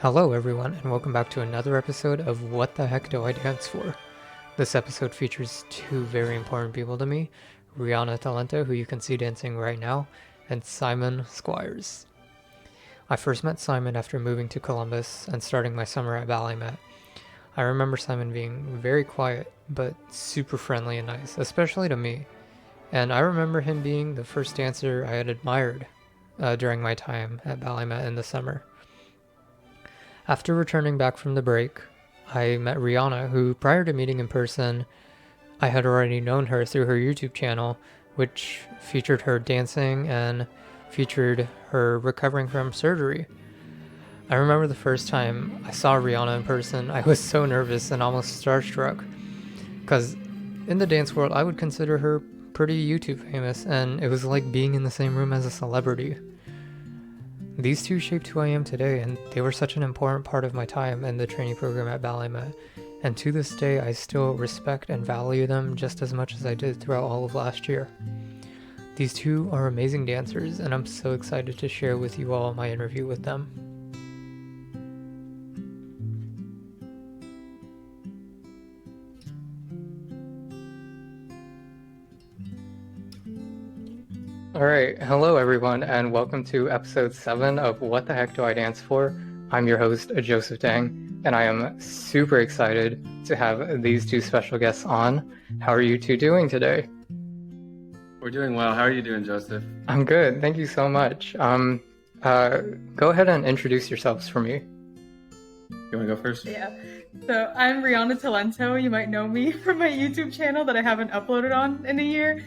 Hello, everyone, and welcome back to another episode of What the Heck Do I Dance For? This episode features two very important people to me, Rianna Talento, who you can see dancing right now, and Simon Squires. I first met Simon after moving to Columbus and starting my summer at Ballet. I remember Simon being very quiet, but super friendly and nice, especially to me. And I remember him being the first dancer I had admired during my time at Ballet in the summer. After returning back from the break, I met Rianna, who, prior to meeting in person, I had already known her through her YouTube channel, which featured her dancing and featured her recovering from surgery. I remember the first time I saw Rianna in person, I was so nervous and almost starstruck, because in the dance world, I would consider her pretty YouTube famous, and it was like being in the same room as a celebrity. These two shaped who I am today, and they were such an important part of my time in the trainee program at Ballet. And to this day, I still respect and value them just as much as I did throughout all of last year. These two are amazing dancers, and I'm so excited to share with you all my interview with them. All right, hello everyone, and welcome to episode 7 of What the Heck Do I Dance For? I'm your host, Joseph Dang, and I am super excited to have these two special guests on. How are you two doing today? We're doing well. How are you doing, Joseph? I'm good, thank you so much. Go ahead and introduce yourselves for me. You want to go first? Yeah. So I'm Rianna Talento. You might know me from my YouTube channel that I haven't uploaded on in a year.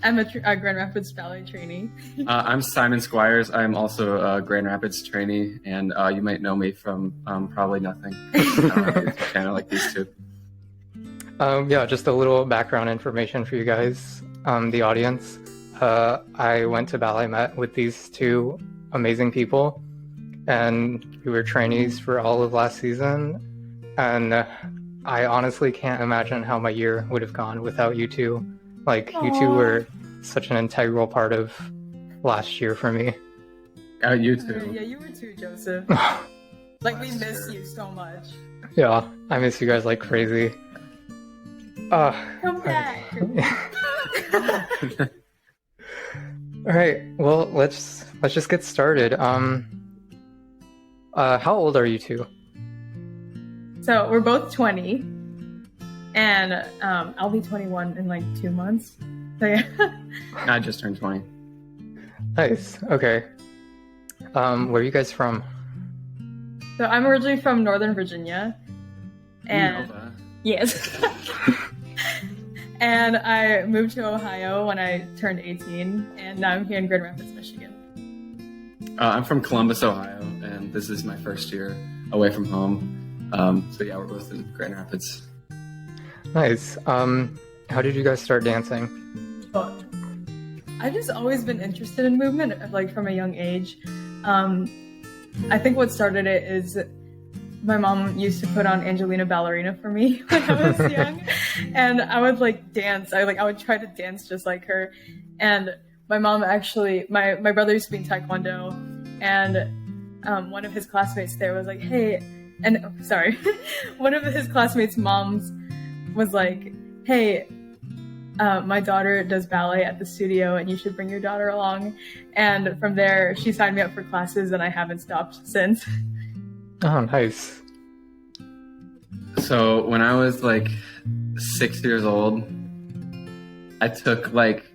I'm a Grand Rapids Ballet trainee. I'm Simon Squires. I'm also a Grand Rapids trainee, and you might know me from probably nothing. YouTube channel like these two. Just a little background information for you guys, the audience. I went to Ballet Met with these two amazing people, and we were trainees for all of last season, and I honestly can't imagine how my year would have gone without you two. Like, you two were such an integral part of last year for me. You too. Yeah, you were too, Joseph. Like, we miss you so much. Yeah, I miss you guys like crazy. Come back. All right, well, let's just get started. How old are you two? So we're both 20, and I'll be 21 in like 2 months. So yeah. I just turned 20. Nice. Okay. Where are you guys from? So I'm originally from Northern Virginia, and yes. And I moved to Ohio when I turned 18, and now I'm here in Grand Rapids, Michigan. I'm from Columbus, Ohio, and this is my first year away from home. So yeah, we're both in Grand Rapids. Nice. How did you guys start dancing? I've just always been interested in movement, like from a young age. I think what started it is my mom used to put on Angelina Ballerina for me when I was young, and I would like dance. I would try to dance just like her. And my mom actually, my brother used to be in Taekwondo, and one of his classmates there was like, "Hey," and one of his classmates' moms was like, "Hey, my daughter does ballet at the studio, and you should bring your daughter along." And from there, she signed me up for classes, and I haven't stopped since. Oh, nice. So when I was like 6 years old, I took like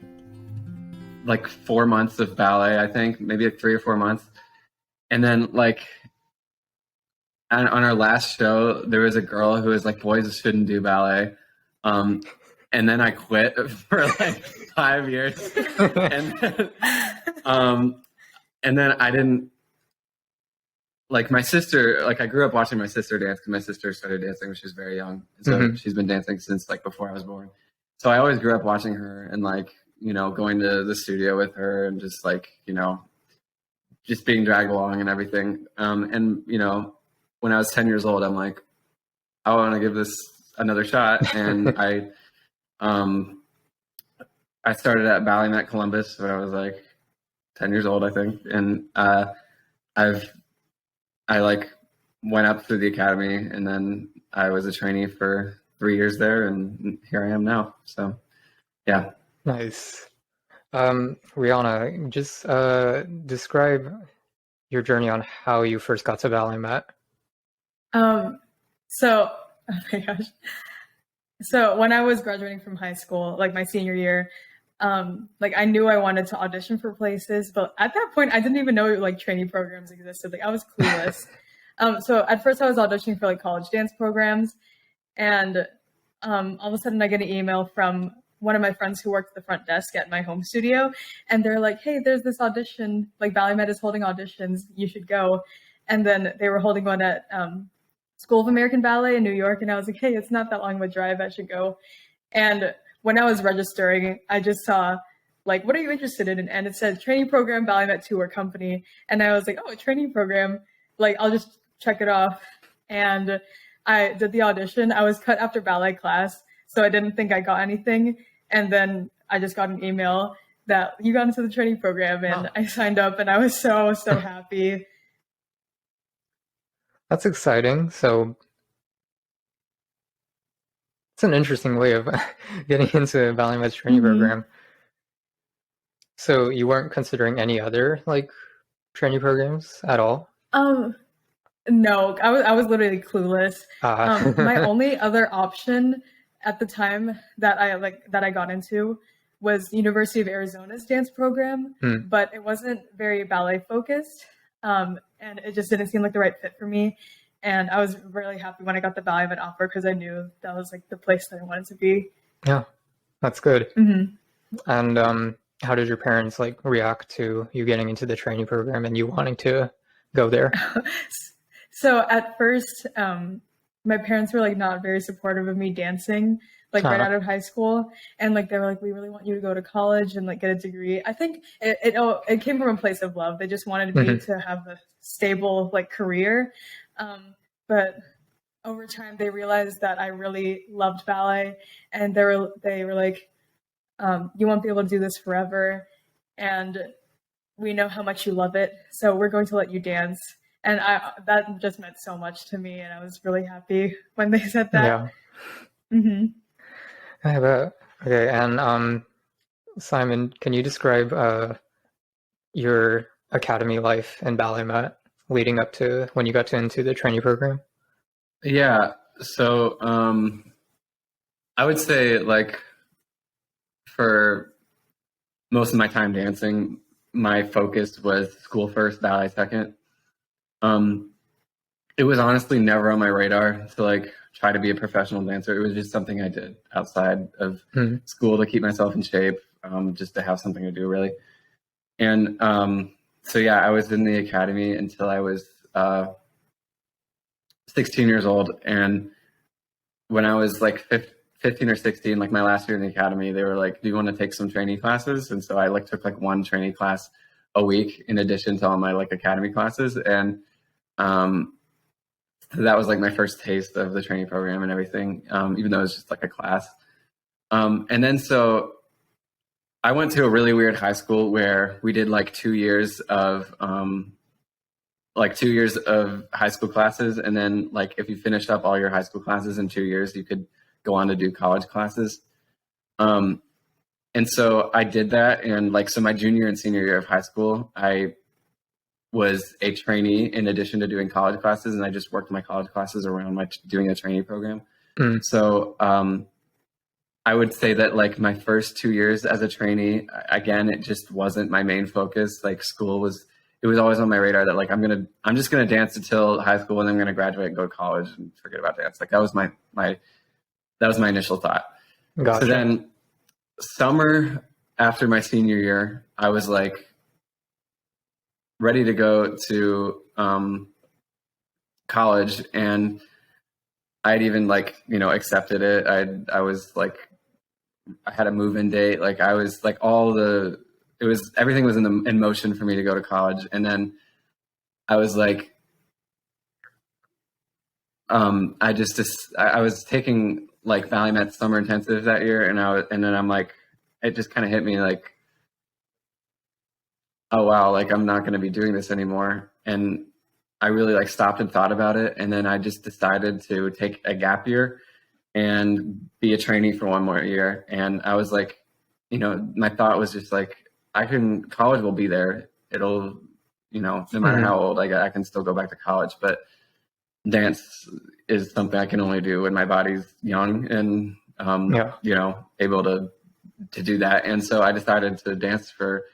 4 months of ballet, I think, maybe like 3 or 4 months. And then like on our last show, there was a girl who was like, boys shouldn't do ballet. And then I quit for like 5 years. And then I didn't, like my sister, like I grew up watching my sister dance because my sister started dancing when she was very young. And so she's been dancing since like before I was born. So I always grew up watching her and like, you know, going to the studio with her and just like, you know, just being dragged along and everything. And, you know, when I was 10 years old, I'm like, I want to give this another shot. And I started at Ballet at Columbus when I was like 10 years old, I think. And I've I like went up through the academy, and then I was a trainee for 3 years there, and here I am now. So, yeah. Nice. Rianna, just describe your journey on how you first got to Ballet Mat. So, oh my gosh. So when I was graduating from high school, like my senior year, like I knew I wanted to audition for places, but at that point I didn't even know like trainee programs existed. Like I was clueless. So at first I was auditioning for like college dance programs, and all of a sudden I get an email from one of my friends who worked at the front desk at my home studio, and they're like, "Hey, there's this audition. Like Ballet Med is holding auditions. You should go." And then they were holding one at School of American Ballet in New York, and I was like, "Hey, it's not that long of a drive. I should go." And when I was registering, I just saw like, "What are you interested in?" And it said training program, Ballet Met Tour Company, and I was like, "Oh, a training program. Like, I'll just check it off." And I did the audition. I was cut after ballet class, so I didn't think I got anything. And then I just got an email that you got into the training program, and I signed up, and I was so happy. That's exciting. So it's an interesting way of getting into Ballet Med's training program. So you weren't considering any other like training programs at all? No, I was literally clueless. My only other option at the time that I got into was University of Arizona's dance program, but it wasn't very ballet focused, and it just didn't seem like the right fit for me. And I was really happy when I got the Ballet Med offer because I knew that was like the place that I wanted to be. Yeah, that's good. And how did your parents like react to you getting into the training program and you wanting to go there? So at first, my parents were like not very supportive of me dancing, like right out of high school, and like they were like, "We really want you to go to college and like get a degree." I think it came from a place of love. They just wanted me to have a stable like career, but over time they realized that I really loved ballet, and they were like, "You won't be able to do this forever, and we know how much you love it, so we're going to let you dance." And that just meant so much to me, and I was really happy when they said that. Yeah. I bet. Okay, and Simon, can you describe your academy life in Ballet Mat leading up to when you got into the trainee program? Yeah. So I would say like for most of my time dancing, my focus was school first, ballet second. It was honestly never on my radar to like try to be a professional dancer. It was just something I did outside of school to keep myself in shape, just to have something to do really. And so yeah, I was in the academy until I was 16 years old. And when I was like 15 or 16, like my last year in the academy, they were like, "Do you want to take some trainee classes?" And so I like took like one trainee class a week in addition to all my like academy classes. And that was like my first taste of the training program and everything, even though it was just like a class. And then so I went to a really weird high school where we did like 2 years of high school classes, and then like if you finished up all your high school classes in 2 years, you could go on to do college classes. And so I did that, and like so my junior and senior year of high school, I was a trainee in addition to doing college classes, and I just worked my college classes around my doing a trainee program. So I would say that like my first 2 years as a trainee, again, it just wasn't my main focus. Like school was, it was always on my radar that like I'm just gonna dance until high school, and then I'm gonna graduate and go to college and forget about dance. Like that was my initial thought. Gotcha. So then summer after my senior year, I was like ready to go to college, and I'd even like, accepted it. I was like, I had a move-in date. Like I was like everything was in motion for me to go to college. And then I was like, I was taking like Ballet Met summer intensive that year. And then I'm like, it just kind of hit me like, oh wow, like I'm not going to be doing this anymore. And I really like stopped and thought about it, and then I just decided to take a gap year and be a trainee for one more year. And I was like, my thought was just like, college will be there. It'll, no matter how old I can still go back to college, but dance is something I can only do when my body's young and, able to do that. And so I decided to dance for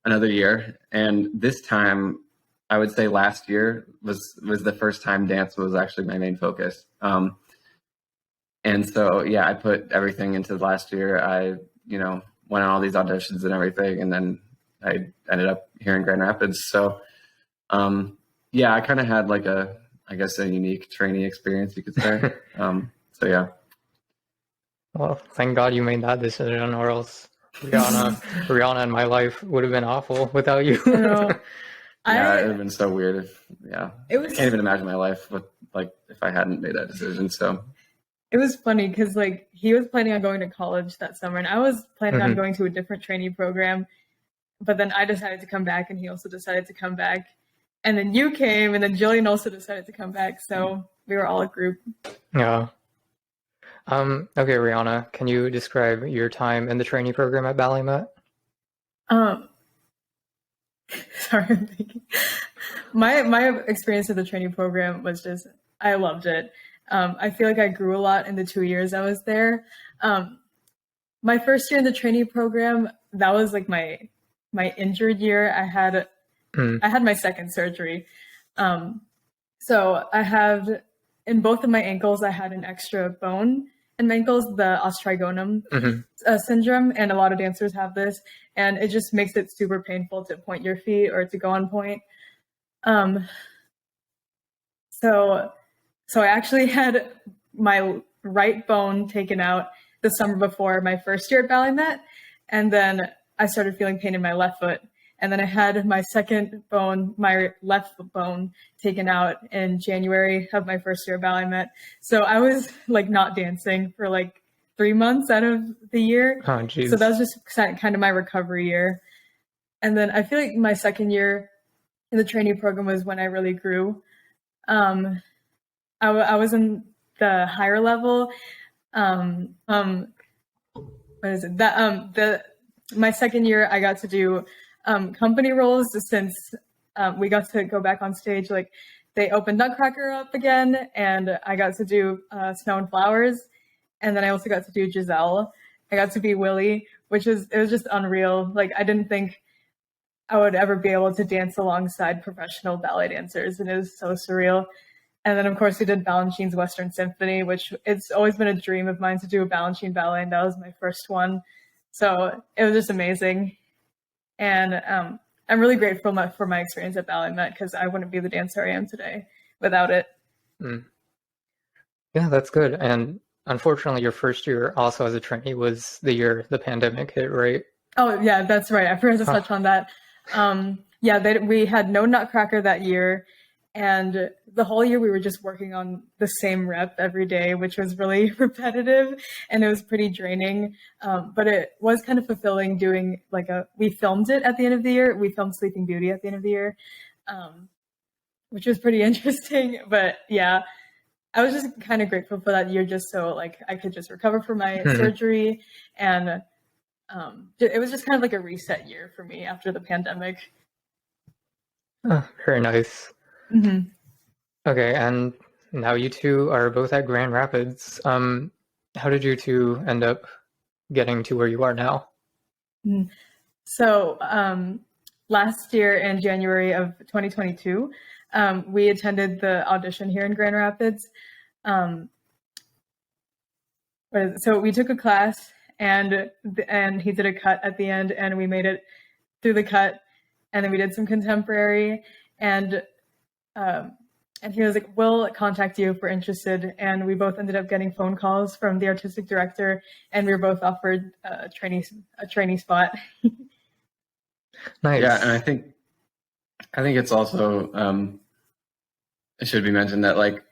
another year. And this time, I would say last year was the first time dance was actually my main focus. And so, I put everything into last year. I, went on all these auditions and everything. And then I ended up here in Grand Rapids. So, I kind of had like a unique trainee experience, you could say. Yeah. Well, thank God you made that decision, or else Rianna and my life would have been awful without you. I know. Yeah, it would have been so weird I can't even imagine my life if I hadn't made that decision. So it was funny because like he was planning on going to college that summer, and I was planning on going to a different trainee program. But then I decided to come back, and he also decided to come back. And then you came, and then Jillian also decided to come back. So we were all a group. Yeah. Okay, Rianna, can you describe your time in the trainee program at Ballet Met? Sorry, I'm thinking. My experience of the trainee program was just, I loved it. I feel like I grew a lot in the 2 years I was there. My first year in the trainee program, that was like my injured year. I had my second surgery. So I have, in both of my ankles, I had an extra bone in my ankles, the ostrigonum syndrome, and a lot of dancers have this, and it just makes it super painful to point your feet or to go on point. So I actually had my right bone taken out the summer before my first year at Ballet Met, and then I started feeling pain in my left foot. And then I had my second bone, my left bone, taken out in January of my first year at Ballet Met. So I was like not dancing for like 3 months out of the year. Oh, geez. So that was just kind of my recovery year. And then I feel like my second year in the trainee program was when I really grew. I was in the higher level. What is it? My second year, I got to do company roles since we got to go back on stage. Like they opened Nutcracker up again, and I got to do Snow and Flowers, and then I also got to do Giselle. I got to be Willie, it was just unreal. Like I didn't think I would ever be able to dance alongside professional ballet dancers, and it was so surreal. And then of course we did Balanchine's Western Symphony, which it's always been a dream of mine to do a Balanchine ballet, and that was my first one. So it was just amazing. And I'm really grateful for my experience at Ballet Met, because I wouldn't be the dancer I am today without it. Yeah, that's good. And unfortunately, your first year also as a trainee was the year the pandemic hit, right? Oh, yeah, that's right. I forgot to touch on that. We had no Nutcracker that year. And the whole year we were just working on the same rep every day, which was really repetitive and it was pretty draining. But it was kind of fulfilling doing we filmed it at the end of the year. We filmed Sleeping Beauty at the end of the year, which was pretty interesting. But yeah, I was just kind of grateful for that year just so I could just recover from my surgery. And it was just kind of like a reset year for me after the pandemic. Oh, very nice. Mm-hmm. Okay, and now you two are both at Grand Rapids. How did you two end up getting to where you are now? So last year in January of 2022, we attended the audition here in Grand Rapids. So we took a class and he did a cut at the end, and we made it through the cut, and then we did some contemporary, and he was like, "We'll contact you if we're interested." And we both ended up getting phone calls from the artistic director, and we were both offered a trainee spot. Nice. Yeah, and I think it's also it should be mentioned that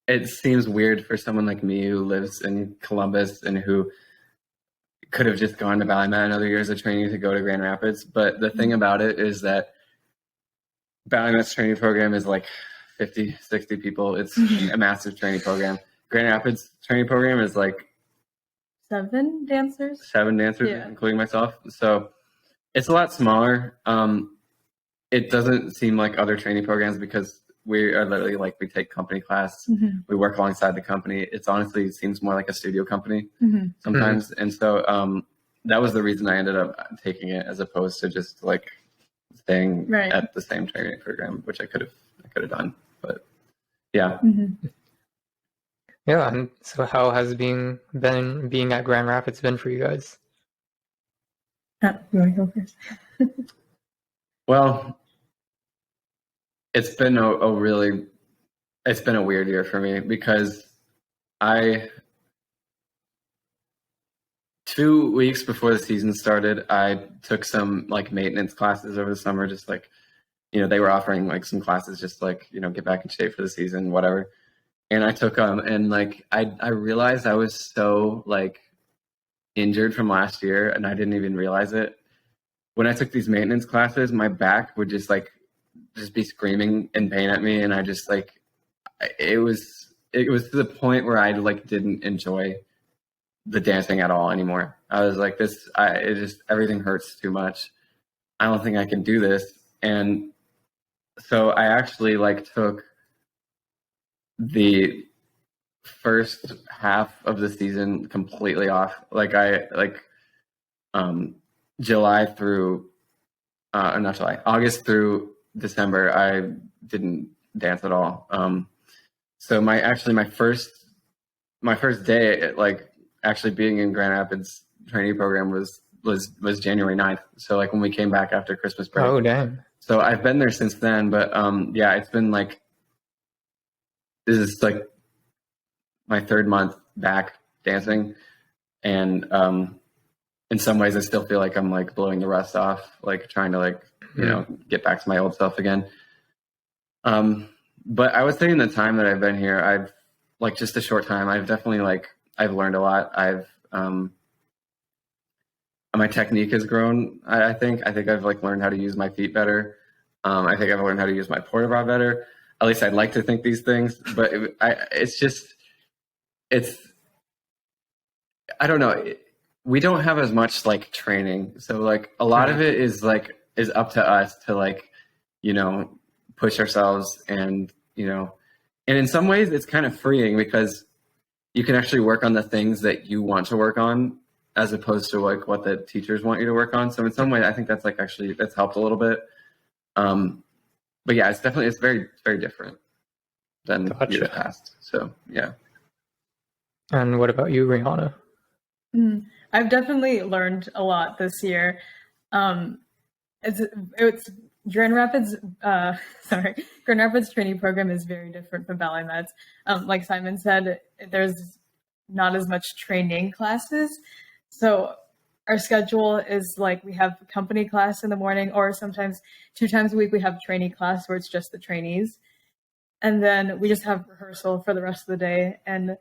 it seems weird for someone like me who lives in Columbus and who could have just gone to Ballet Met another year as a trainee to go to Grand Rapids. But the thing about it is that Ballet Met's training program is 50, 60 people. It's a massive training program. Grand Rapids training program is like 7 dancers. 7 dancers, Yeah. including myself. So it's a lot smaller. It doesn't seem like other training programs because we are literally like, we take company class, we work alongside the company. It's honestly, it seems more like a studio company sometimes. And so that was the reason I ended up taking it, as opposed to just like staying at the same training program, which I could have done. But yeah. Yeah, and so how has being at Grand Rapids been for you guys? You want to go first? Well, it's been it's been a weird year for me because 2 weeks before the season started, I took some like maintenance classes over the summer, just like, they were offering like some classes just like, get back in shape for the season, whatever. And I took them, and like I realized I was so like injured from last year, and I didn't even realize it. When I took these maintenance classes, my back would just be screaming in pain at me, and I just like it was to the point where I like didn't enjoy the dancing at all anymore. I was like, everything hurts too much. I don't think I can do this. And so I actually like took the first half of the season completely off. Like August through December, I didn't dance at all. So my first day, like actually being in Grand Rapids training program was January 9th. So like when we came back after Christmas break. Oh, dang. So I've been there since then, but yeah, it's been like, this is like my 3rd month back dancing. And in some ways I still feel like I'm like blowing the rust off, like trying to like, get back to my old self again. But I would say in the time that I've been here, I've like just a short time, I've definitely like, I've learned a lot. My technique has grown. I think I've like learned how to use my feet better. I think I've learned how to use my port bra better. At least I'd like to think these things, but I don't know. We don't have as much like training. So like a lot of it is up to us to like, push ourselves, and, and in some ways it's kind of freeing because you can actually work on the things that you want to work on, as opposed to like what the teachers want you to work on. So in some way, I think that's like actually that's helped a little bit. But yeah, it's very, very different than years past. So yeah. And what about you, Rihanna? I've definitely learned a lot this year. It's Grand Rapids. Grand Rapids training program is very different from Ballet Meds. Like Simon said, there's not as much training classes. So our schedule is like, we have company class in the morning, or sometimes 2 times a week we have trainee class where it's just the trainees. And then we just have rehearsal for the rest of the day. And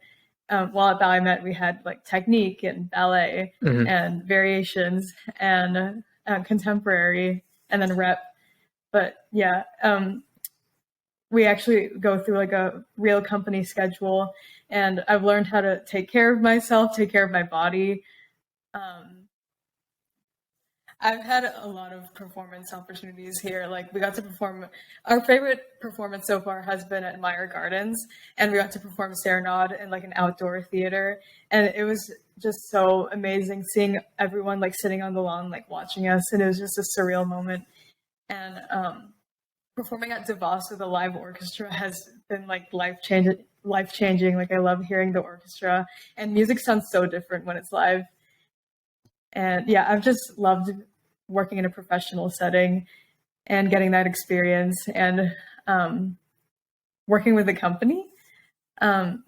while at Ballet Met, we had like technique and ballet and variations and contemporary, and then rep. But yeah, we actually go through like a real company schedule, and I've learned how to take care of myself, take care of my body. I've had a lot of performance opportunities here. Like we got to perform, our favorite performance so far has been at Meyer Gardens, and we got to perform Serenade in like an outdoor theater. And it was just so amazing seeing everyone like sitting on the lawn, like watching us. And it was just a surreal moment. And performing at DeVos with a live orchestra has been like life-changing. Like I love hearing the orchestra, and music sounds so different when it's live. And yeah, I've just loved working in a professional setting and getting that experience, and working with a company. So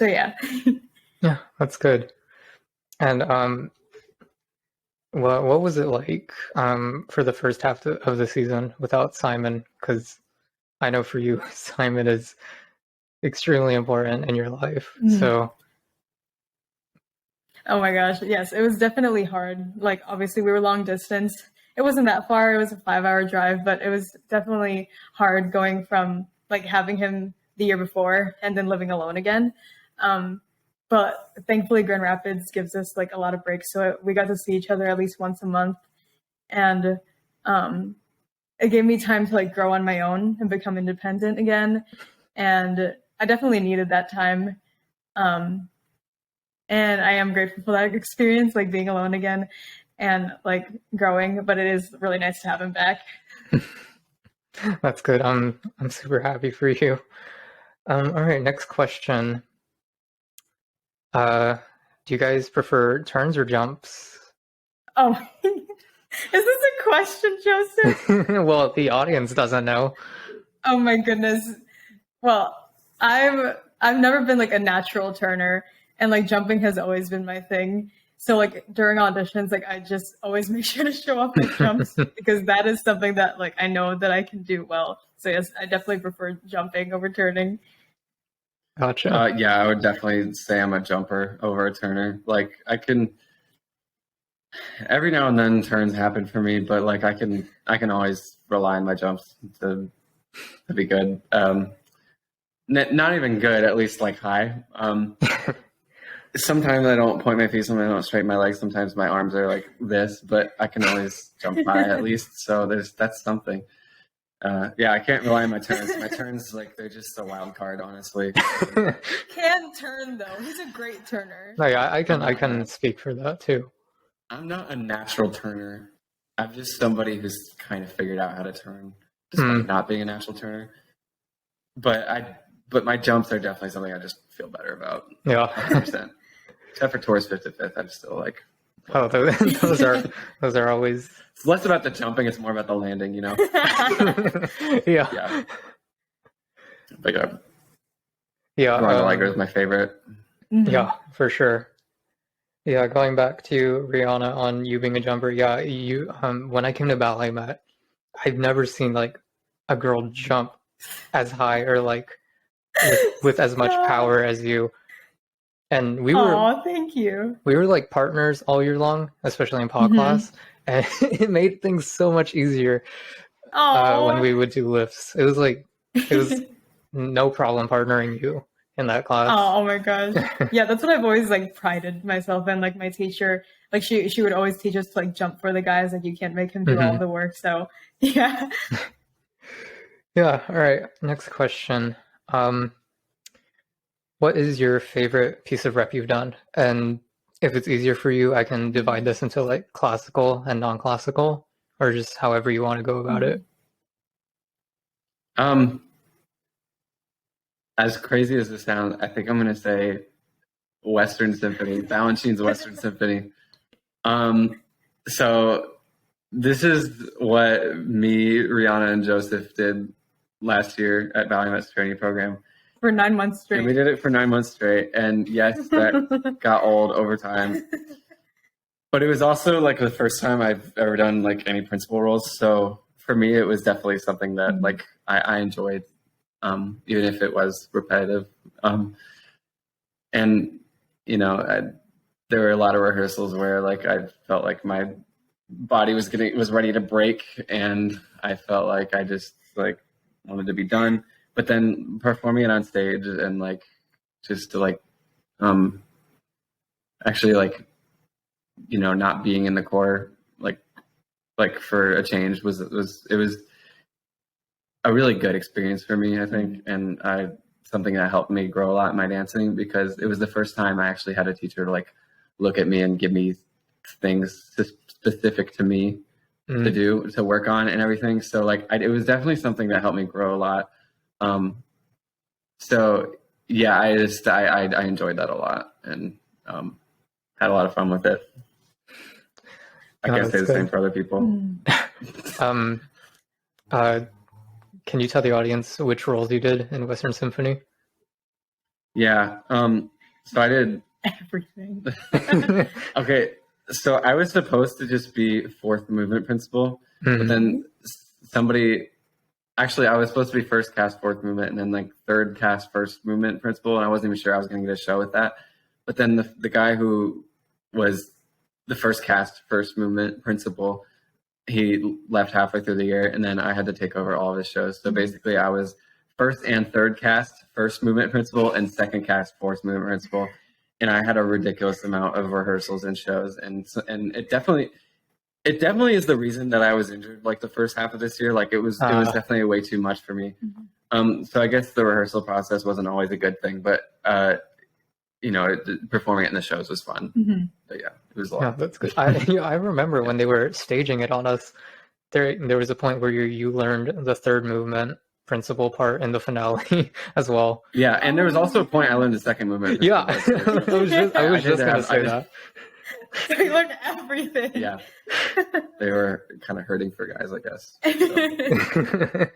yeah. Yeah, that's good. And what was it like for the first half of the season without Simon? Because I know for you, Simon is extremely important in your life. So. Oh my gosh, yes, it was definitely hard. Like obviously we were long distance. It wasn't that far. It was a 5-hour drive, but it was definitely hard going from like having him the year before and then living alone again. But thankfully Grand Rapids gives us like a lot of breaks. So we got to see each other at least once a month. And it gave me time to like grow on my own and become independent again. And I definitely needed that time. And I am grateful for that experience, like being alone again and like growing, but it is really nice to have him back. That's good. I'm super happy for you. All right, next question. Do you guys prefer turns or jumps? Oh, is this a question, Joseph? Well, the audience doesn't know. Oh my goodness. Well, I've never been like a natural turner, and like jumping has always been my thing. So like during auditions, like I just always make sure to show up with jumps because that is something that like I know that I can do well. So yes, I definitely prefer jumping over turning. Gotcha. Yeah, I would definitely say I'm a jumper over a turner. Like I can, every now and then turns happen for me, but like I can always rely on my jumps to be good. Not even good, at least like high. Sometimes I don't point my feet, sometimes I don't straighten my legs, sometimes my arms are like this, but I can always jump high at least. So that's something. Yeah, I can't rely on my turns. My turns, like, they're just a wild card, honestly. Can turn though. He's a great turner. No, yeah, I can speak for that too. I'm not a natural turner. I'm just somebody who's kind of figured out how to turn, despite not being a natural turner. But my jumps are definitely something I just feel better about. Yeah. 100%. Except for tours 5th to 5th, I'm still like. Oh, those are always. It's less about the jumping; it's more about the landing. You know. Yeah. Yeah. But yeah. Liger is my favorite. Yeah, for sure. Yeah, going back to Rianna on you being a jumper. Yeah, you. When I came to Ballet Mat, I've never seen like a girl jump as high or like with as much power as you. And we were. Oh, thank you. We were like partners all year long, especially in POC class, and it made things so much easier when we would do lifts. It was no problem partnering you in that class. Oh my gosh. Yeah, that's what I've always like prided myself in. Like my teacher, like she would always teach us to like jump for the guys. Like you can't make him do all the work. So yeah. Yeah. All right. Next question. What is your favorite piece of rep you've done? And if it's easier for you, I can divide this into like classical and non-classical, or just however you want to go about it. As crazy as this sounds, I think I'm going to say Western Symphony, Balanchine's Western Symphony. So this is what me, Rianna, and Joseph did last year at Ballet Mat's training program. For 9 months straight. And we did it for 9 months straight. And yes, that got old over time. But it was also like the first time I've ever done like any principal roles. So for me, it was definitely something that like I enjoyed, even if it was repetitive. And, you know, there were a lot of rehearsals where like I felt like my body was ready to break. And I felt like I just like wanted to be done. But then performing it on stage and like just to like actually like, you know, not being in the core like for a change was a really good experience for me, I think, and something that helped me grow a lot in my dancing because it was the first time I actually had a teacher like look at me and give me things specific to me to work on and everything. So like it was definitely something that helped me grow a lot. So yeah, I enjoyed that a lot and had a lot of fun with it. I can't say the same for other people. Can you tell the audience which roles you did in Western Symphony? Yeah. So I did everything. Okay. So I was supposed to just be fourth movement principal, but then I was supposed to be first cast fourth movement and then like third cast first movement principal. And I wasn't even sure I was going to get a show with that. But then the guy who was the first cast first movement principal, he left halfway through the year and then I had to take over all of his shows. So basically I was first and third cast first movement principal and second cast fourth movement principal, and I had a ridiculous amount of rehearsals and shows, and it definitely is the reason that I was injured like the first half of this year. Like it was definitely way too much for me. So I guess the rehearsal process wasn't always a good thing, but performing it in the shows was fun. But yeah, it was a lot. Yeah, that's good. I remember when they were staging it on us. There was a point where you learned the third movement principal part in the finale as well. Yeah, and there was also a point I learned the second movement. Yeah, I was just going to say that. So you learned everything. Yeah, they were kind of hurting for guys, I guess. So.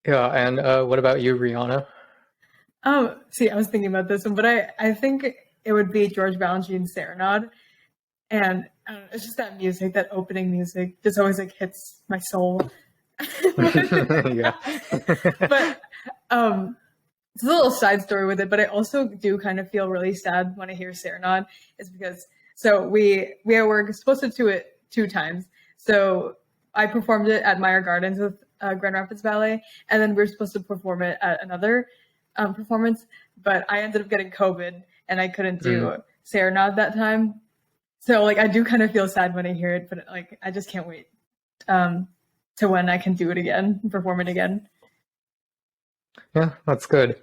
Yeah, and what about you, Rianna? See, I was thinking about this one, but I think it would be George Balanchine's Serenade, and it's just that music, that opening music, just always like hits my soul. Yeah. But it's a little side story with it, but I also do kind of feel really sad when I hear Serenade, is because we were supposed to do it 2 times. So I performed it at Meyer Gardens with Grand Rapids Ballet, and then we were supposed to perform it at another performance, but I ended up getting COVID and I couldn't do Serenade that time. So like I do kind of feel sad when I hear it, but like I just can't wait to when I can do it again, perform it again. Yeah, that's good.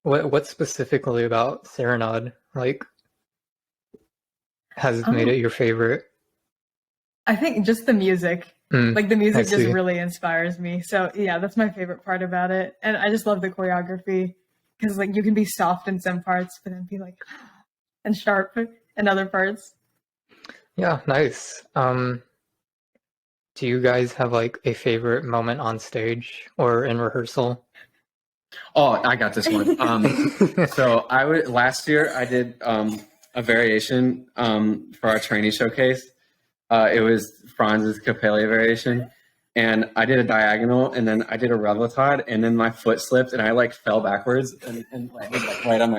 What specifically about Serenade like has made it your favorite? I think just the music. Like the music just see. really inspires me. So yeah, that's my favorite part about it. And I just love the choreography because like you can be soft in some parts, but then be like and sharp in other parts. Yeah, nice. Do you guys have like a favorite moment on stage or in rehearsal? Oh, I got this one. So last year I did a variation for our trainee showcase. It was Franz's Capella variation, and I did a diagonal, and then I did a revoltade, and then my foot slipped, and I like fell backwards and landed like right on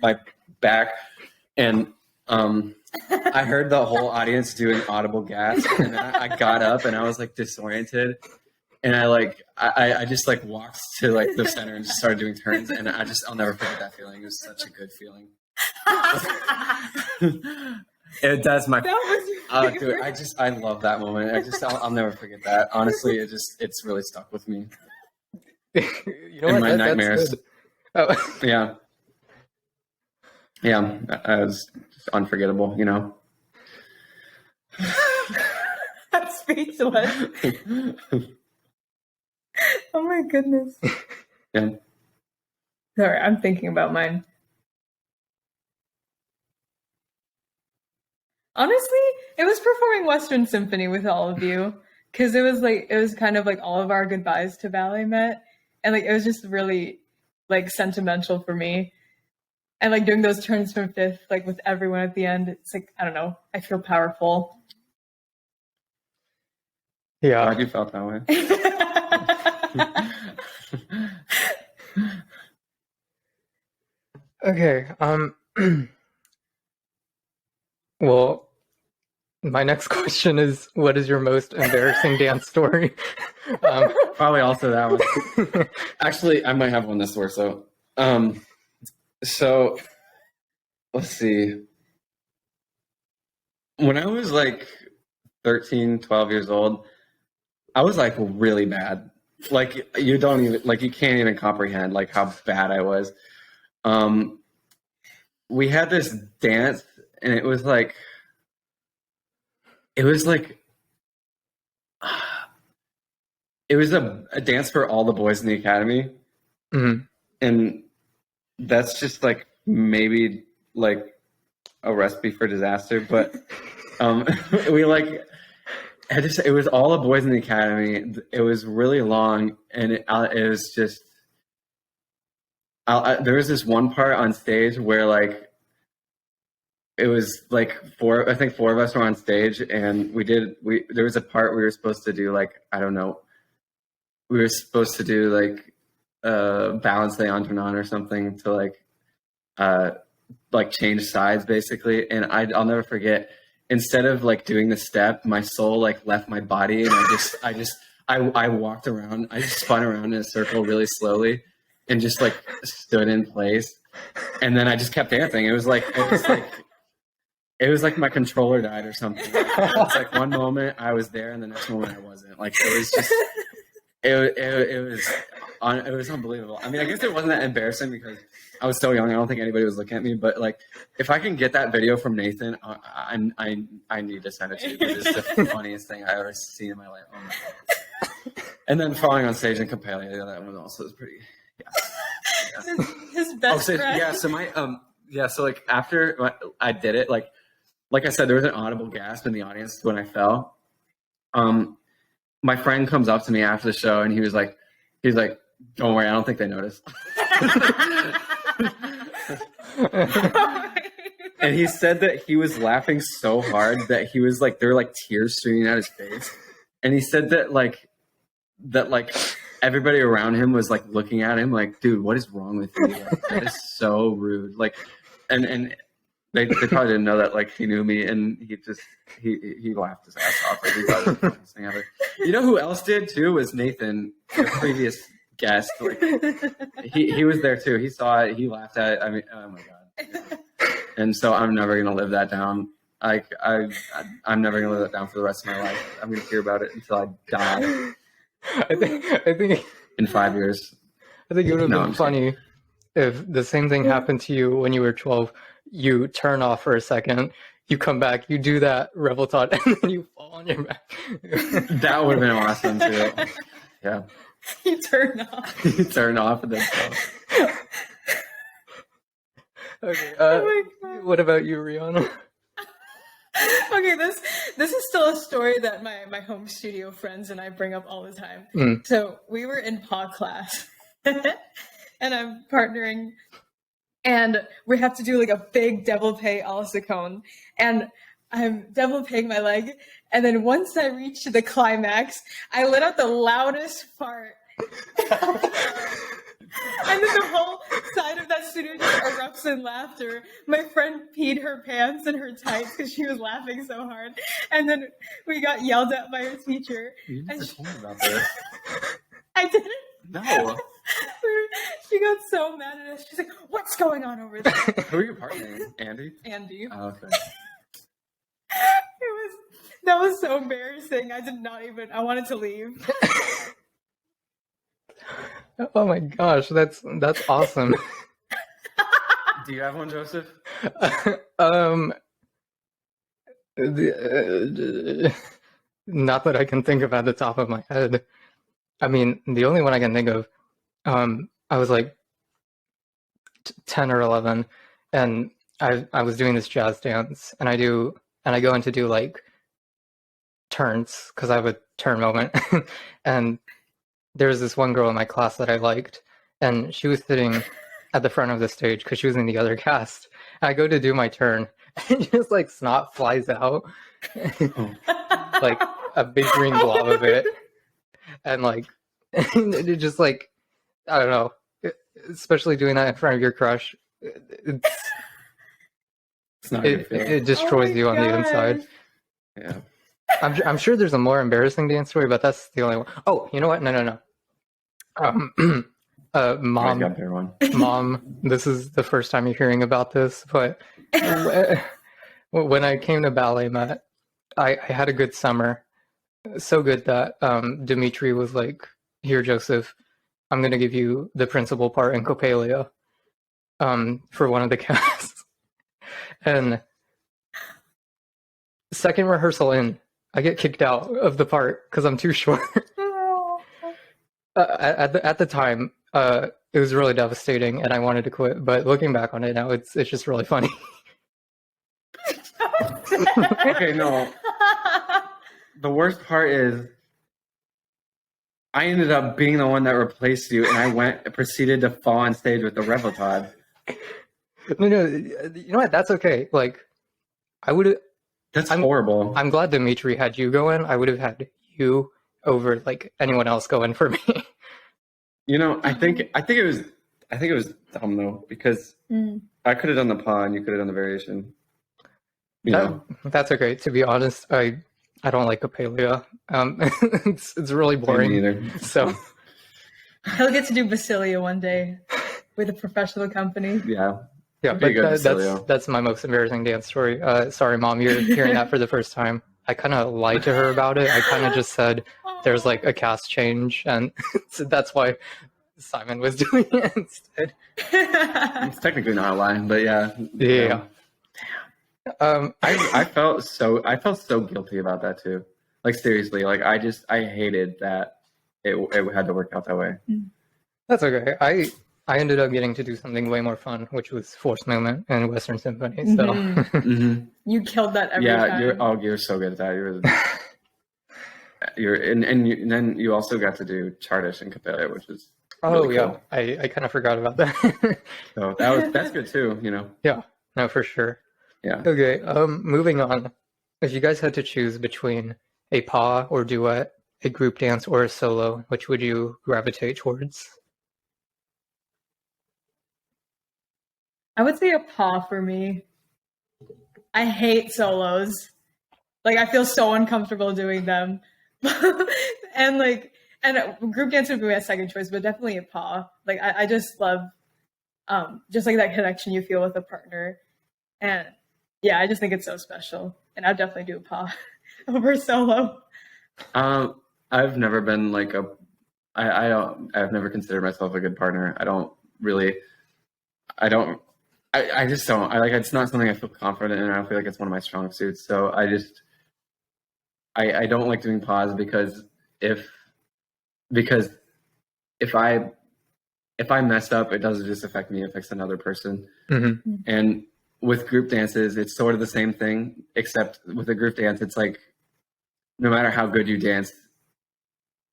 my back, and I heard the whole audience do an audible gasp, and then I got up, and I was like disoriented, and I just like walked to like the center and just started doing turns, and I'll never forget that feeling. It was such a good feeling. It does my. Dude, I love that moment. I'll never forget that. Honestly, it's really stuck with me. You know in what? my nightmares. Oh. Yeah. Yeah, it was just unforgettable. You know. I'm speechless. Oh my goodness. Yeah. Sorry, I'm thinking about mine. Honestly, it was performing Western Symphony with all of you because it was kind of like all of our goodbyes to ballet met, and like it was just really like sentimental for me, and like doing those turns from fifth like with everyone at the end. It's like I don't know, I feel powerful. Yeah, glad you felt that way. Okay. Well, my next question is, what is your most embarrassing dance story? Probably also that one. Actually, I might have one this war. So let's see. When I was like 13, 12 years old, I was like really bad. Like you can't even comprehend like how bad I was. We had this dance, and it was a dance for all the boys in the academy. And that's just like maybe like a recipe for disaster, but it was all the boys in the academy. It was really long, and it was just there was this one part on stage where like it was like four of us were on stage, and there was a part we were supposed to do like, I don't know, we were supposed to do like balance the entonnoir or something to like change sides basically. And I'll never forget, instead of like doing the step, my soul like left my body, and I walked around. I just spun around in a circle really slowly, and just like stood in place. And then I just kept dancing. It was like my controller died or something. Like, it was like one moment I was there, and the next moment I wasn't. Like it was just it was unbelievable. I mean, I guess it wasn't that embarrassing because I was so young. I don't think anybody was looking at me. But like, if I can get that video from Nathan, I need to send it to you because it's the funniest thing I ever seen in my life. Oh my God. And then falling on stage in Capelia, that one also was pretty. Yeah. His best friend. Yeah. So my so like after I did it, like I said, there was an audible gasp in the audience when I fell. My friend comes up to me after the show and he's like, "Don't worry, I don't think they noticed." And he said that he was laughing so hard that he was like, there were like tears streaming out his face. And he said that everybody around him was like looking at him like, "Dude, what is wrong with you? Like, that is so rude." Like, and they probably didn't know that like he knew me, and he laughed his ass off. Like, he thought it was the funniest thing ever. You know who else did too was Nathan, the previous guest. Like, he was there too. He saw it. He laughed at it. I mean, oh my God. And so I'm never gonna live that down. Like I'm never gonna live that down for the rest of my life. I'm gonna hear about it until I die. I think In 5 years. I think it would have been funny if the same thing happened to you when you were 12. You turn off for a second, you come back, you do that revoltot, and then you fall on your back. That would have been awesome too. Yeah. You turn off. You turn off and then fall. Okay. Oh my God. What about you, Rianna? Okay, this is still a story that my home studio friends and I bring up all the time. Mm. So we were in PA class, and I'm partnering, and we have to do like a big développé à la seconde, and I'm développéing my leg, and then once I reached the climax, I let out the loudest fart. And then the whole side of that studio just erupts in laughter. My friend peed her pants and her tights because she was laughing so hard. And then we got yelled at by her teacher. You never And told me about this. I didn't. No. She got so mad at us. She's like, "What's going on over there?" Who are you partnering? Andy? Andy. Oh, okay. That was so embarrassing. I wanted to leave. Oh my gosh, that's awesome. Do you have one, Joseph? Not that I can think of at the top of my head. I mean, the only one I can think of, I was like 10 or 11, and I was doing this jazz dance, and I go in to do like turns because I have a turn moment, and there was this one girl in my class that I liked, and she was sitting at the front of the stage because she was in the other cast. And I go to do my turn, and just like snot flies out, like a big green blob of it, and like it just like, I don't know, especially doing that in front of your crush, It's not a good feeling. it destroys you on the inside. Yeah. I'm sure there's a more embarrassing dance story, but that's the only one. Oh, you know what? No. I got there one. Mom, this is the first time you're hearing about this, but when I came to Ballet Mat, I had a good summer. So good that Dimitri was like, "Here, Joseph, I'm going to give you the principal part in Coppelia for one of the casts." And second rehearsal in, I get kicked out of the part because I'm too short. At the time, it was really devastating, and I wanted to quit. But looking back on it now, it's just really funny. Okay, no. The worst part is I ended up being the one that replaced you, and I proceeded to fall on stage with the Revoltod. No, you know what? That's okay. Like, I would have. That's horrible. I'm glad Dimitri had you go in. I would have had you over like anyone else go in for me. You know, I think it was dumb though, because I could have done the paw and you could have done the variation. You know? That's okay. To be honest, I I don't like Apalia. It's really Me boring. neither. So He'll get to do Basilia one day with a professional company. Yeah. yeah, Pretty but good, that's Basilio. that's my most embarrassing dance story. Sorry, Mom, you're hearing that for the first time. I kind of lied to her about it. I kind of just said there's like a cast change, and so that's why Simon was doing it instead. It's technically not a lie, but yeah. Yeah. I felt so guilty about that too. Like seriously, like I hated that it had to work out that way. That's okay. I ended up getting to do something way more fun, which was Force Movement and Western Symphony. So Mm-hmm. You killed that every Yeah, time. you're so good at that. And then you also got to do Chartish and Capella, which is really yeah, cool. I kind of forgot about that. So that's good too, you know. Yeah, no, for sure. Yeah. Okay, moving on. If you guys had to choose between a pas or duet, a group dance, or a solo, which would you gravitate towards? I would say a paw for me. I hate solos. Like I feel so uncomfortable doing them. and group dance would be my second choice, but definitely a paw. Like I just love just like that connection you feel with a partner. And yeah, I just think it's so special. And I'd definitely do a paw over solo. I've never been like I've never considered myself a good partner. I just don't. It's not something I feel confident in. I don't feel like it's one of my strong suits. So I don't like doing pause because if I mess up, it doesn't just affect me; it affects another person. Mm-hmm. And with group dances, it's sort of the same thing, except with a group dance, it's like no matter how good you dance,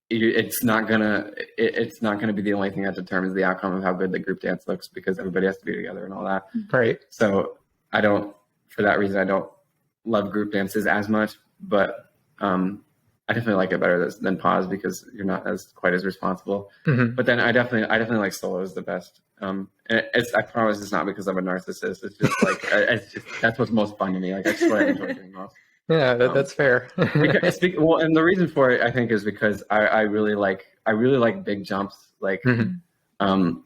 it's not gonna be the only thing that determines the outcome of how good the group dance looks because everybody has to be together and all that. Right. So for that reason, I don't love group dances as much, but I definitely like it better than pause because you're not quite as responsible. Mm-hmm. But then I definitely like solos the best. I promise it's not because I'm a narcissist. It's just like that's what's most fun to me. Like that's what I enjoy doing most. Yeah, that's fair. Well, and the reason for it, I think, is because I really like big jumps. Like, Mm-hmm.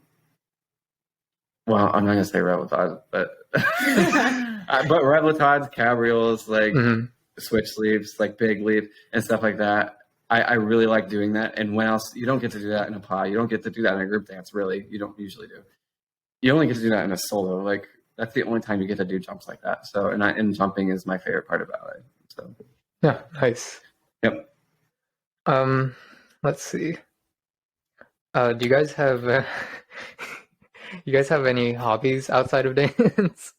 Well, I'm not gonna say revoltades, but but revoltades, cabriolets, like switch leaps, like big leap and stuff like that. I really like doing that. And when else you don't get to do that in a pas, you don't get to do that in a group dance. Really, you don't usually do. You only get to do that in a solo. Like that's the only time you get to do jumps like that. So and jumping is my favorite part of ballet. So yeah, nice. Yep. Let's see. Do you guys have any hobbies outside of dance?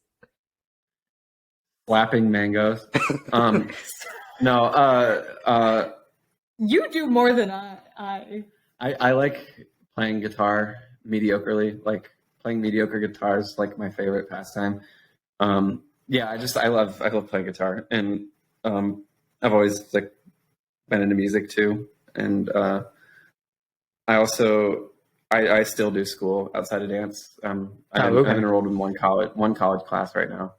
Slapping mangoes. No. You do more than I. I like playing guitar mediocrely. Like playing mediocre guitar is like my favorite pastime. Yeah, I love playing guitar, and I've always like been into music too, and I also I still do school outside of dance. I'm enrolled in one college class right now,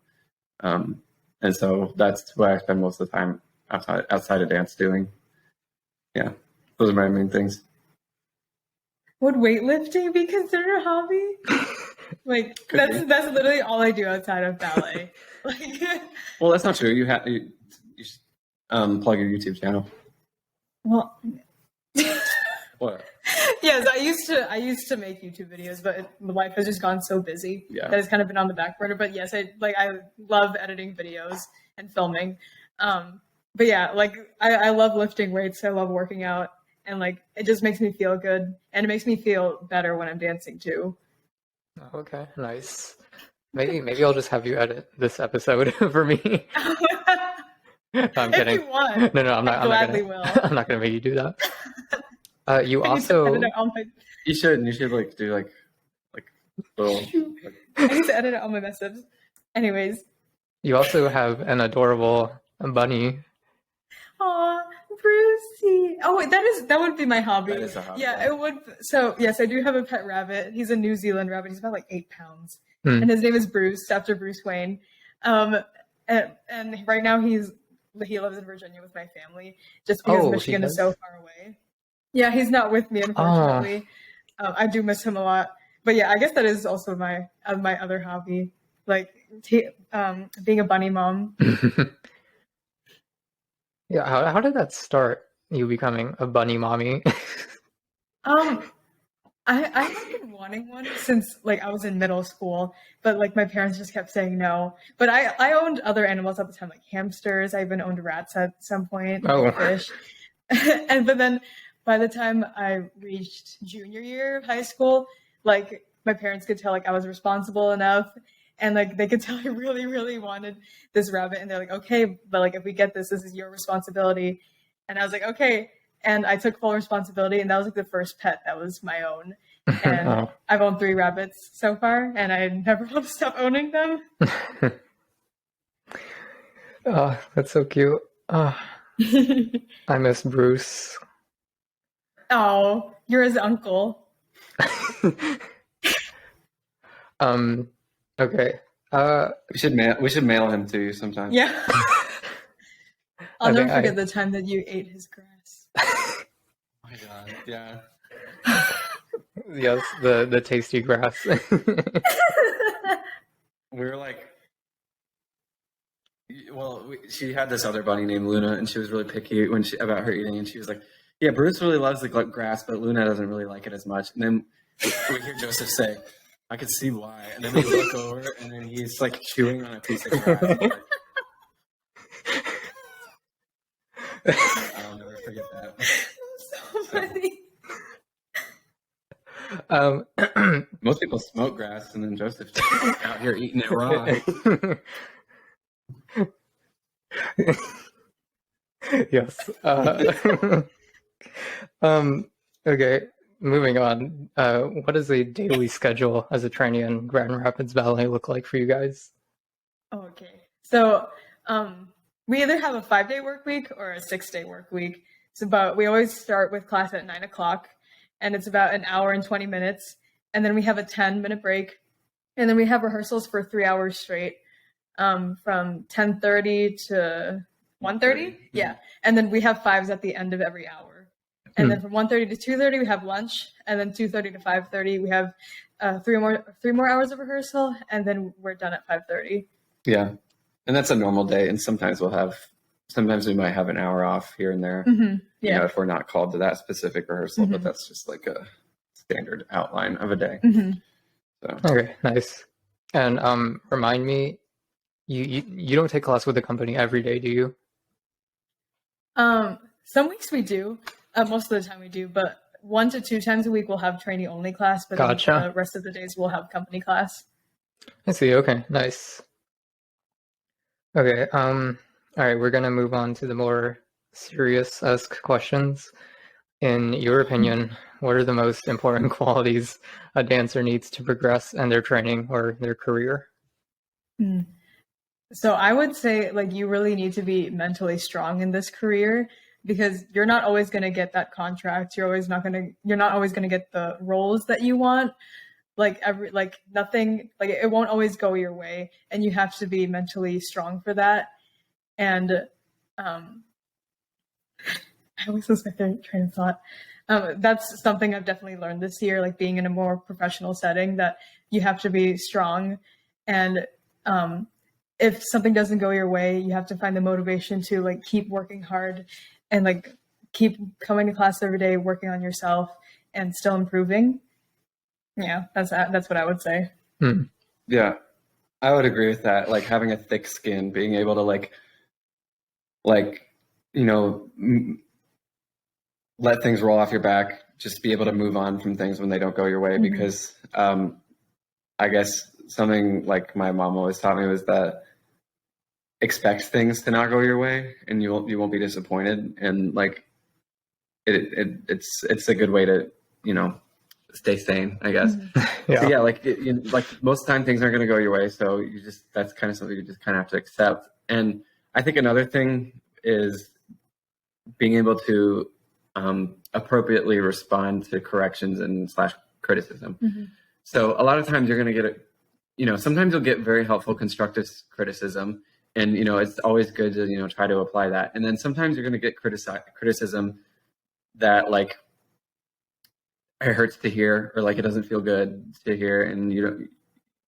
and so that's what I spend most of the time outside of dance doing. Yeah, those are my main things. Would weightlifting be considered a hobby? Like that's literally all I do outside of ballet. Well, that's not true. You should plug your YouTube channel. Well, What? Yes, I used to make YouTube videos, but life has just gone so busy that it's kind of been on the back burner. But yes, I love editing videos and filming. But yeah, like I love lifting weights. I love working out, and like it just makes me feel good, and it makes me feel better when I'm dancing too. Okay, nice. Maybe I'll just have you edit this episode for me. No, I'm kidding. If you want. No, I'm not. Will. I'm not gonna make you do that. You also. You should like do like little. I need to edit it on my messages. Anyways. You also have an adorable bunny. Aw, Brucey. Oh, wait, that would be my hobby. That is a hobby. Yeah, it would. So yes, I do have a pet rabbit. He's a New Zealand rabbit. He's about like 8 pounds, and his name is Bruce, after Bruce Wayne. And right now he's he lives in Virginia with my family, just because Oh, he Michigan is does? so far away. Yeah, he's not with me, unfortunately. I do miss him a lot. But yeah, I guess that is also my other hobby, like being a bunny mom. Yeah, how did that start? You becoming a bunny mommy? Um, I have been wanting one since like I was in middle school, but like my parents just kept saying no. But I owned other animals at the time, like hamsters. I even owned rats at some point, Oh. like fish. But then by the time I reached junior year of high school, like my parents could tell like I was responsible enough, and like they could tell I really, really wanted this rabbit, and they're like, okay, but like if we get this is your responsibility. And I was like, okay. And I took full responsibility, and that was like the first pet that was my own. And Oh. I've owned 3 rabbits so far, and I never want to stop owning them. Oh, that's so cute. Oh, I miss Bruce. Oh, you're his uncle. Okay. We should mail him to you sometime. Yeah. I I'll never think forget the time that you ate his grass. Oh my god, yeah. Yes, the tasty grass. We were like, she had this other bunny named Luna, and she was really picky about her eating, and she was like, yeah, Bruce really loves the grass, but Luna doesn't really like it as much. And then we hear Joseph say, I could see why. And then we look over, and then he's like chewing on a piece of grass. I'll never forget that. So funny. Most people smoke grass, and then Joseph's just out here eating it raw. Yes. Okay, moving on. What does a daily schedule as a trainee in Grand Rapids Ballet look like for you guys? Okay. So we either have a 5-day work week or a 6-day work week. But we always start with class at 9 o'clock, and it's about an hour and 20 minutes. And then we have a 10-minute break. And then we have rehearsals for 3 hours straight, from 10:30 to 1:30. Yeah. And then we have 5s at the end of every hour. And then from 1:30 to 2:30 we have lunch, and then 2:30 to 5:30 we have 3 more hours of rehearsal, and then we're done at 5:30. Yeah, and that's a normal day. And sometimes we might have an hour off here and there. Mm-hmm. Yeah. You know, if we're not called to that specific rehearsal, but that's just like a standard outline of a day. Mm-hmm. So. Okay, nice. And remind me, you don't take class with the company every day, do you? Some weeks we do. Most of the time we do, but 1 to 2 times a week we'll have trainee only class, but Gotcha. then the rest of the days we'll have company class. I see. Okay, nice. Okay, all right, we're gonna move on to the more serious-esque questions. In your opinion, what are the most important qualities a dancer needs to progress in their training or their career? So I would say like you really need to be mentally strong in this career, because you're not always going to get that contract. You're not always going to get the roles that you want. Nothing, it won't always go your way, and you have to be mentally strong for that. And I always lose my train of thought. That's something I've definitely learned this year, like being in a more professional setting, that you have to be strong. And if something doesn't go your way, you have to find the motivation to like keep working hard and like keep coming to class every day, working on yourself and still improving. Yeah, that's what I would say. Yeah, I would agree with that. Like having a thick skin, being able to let things roll off your back, just be able to move on from things when they don't go your way. Because I guess something like my mom always taught me was that expect things to not go your way, and you won't be disappointed. And like it's a good way to stay sane, I guess. Yeah. So yeah, like most of the time things aren't going to go your way, so that's kind of something you just kind of have to accept. And I think another thing is being able to appropriately respond to corrections and / criticism. So a lot of times you're going to get sometimes you'll get very helpful constructive criticism, And, it's always good to, try to apply that. And then sometimes you're going to get criticism that like it hurts to hear, or like it doesn't feel good to hear, and you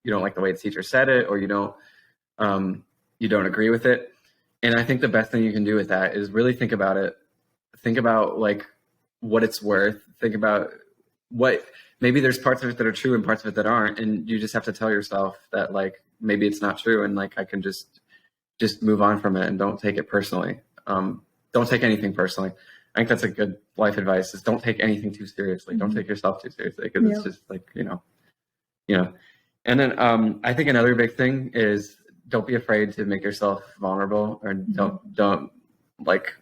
don't like the way the teacher said it, or you don't agree with it. And I think the best thing you can do with that is really think about it. Think about like what it's worth. Think about what, maybe there's parts of it that are true and parts of it that aren't. And you just have to tell yourself that like, maybe it's not true. And like, I can just move on from it and don't take it personally. Don't take anything personally. I think that's a good life advice, is don't take anything too seriously. Don't take yourself too seriously, because it's just like, and then I think another big thing is don't be afraid to make yourself vulnerable, or don't like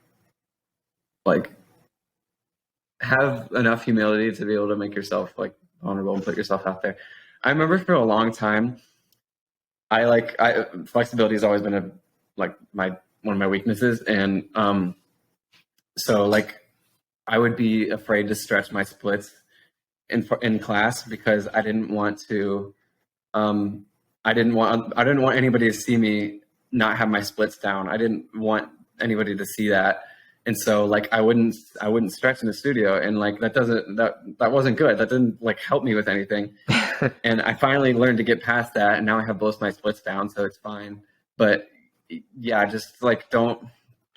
have enough humility to be able to make yourself like vulnerable and put yourself out there. I remember for a long time, flexibility has always been one of my weaknesses. And so like I would be afraid to stretch my splits in class, because I didn't want anybody to see me not have my splits down. I didn't want anybody to see that. And so like I wouldn't stretch in the studio, and like that wasn't good. That didn't like help me with anything. And I finally learned to get past that, and now I have both my splits down, so it's fine. But yeah, just like don't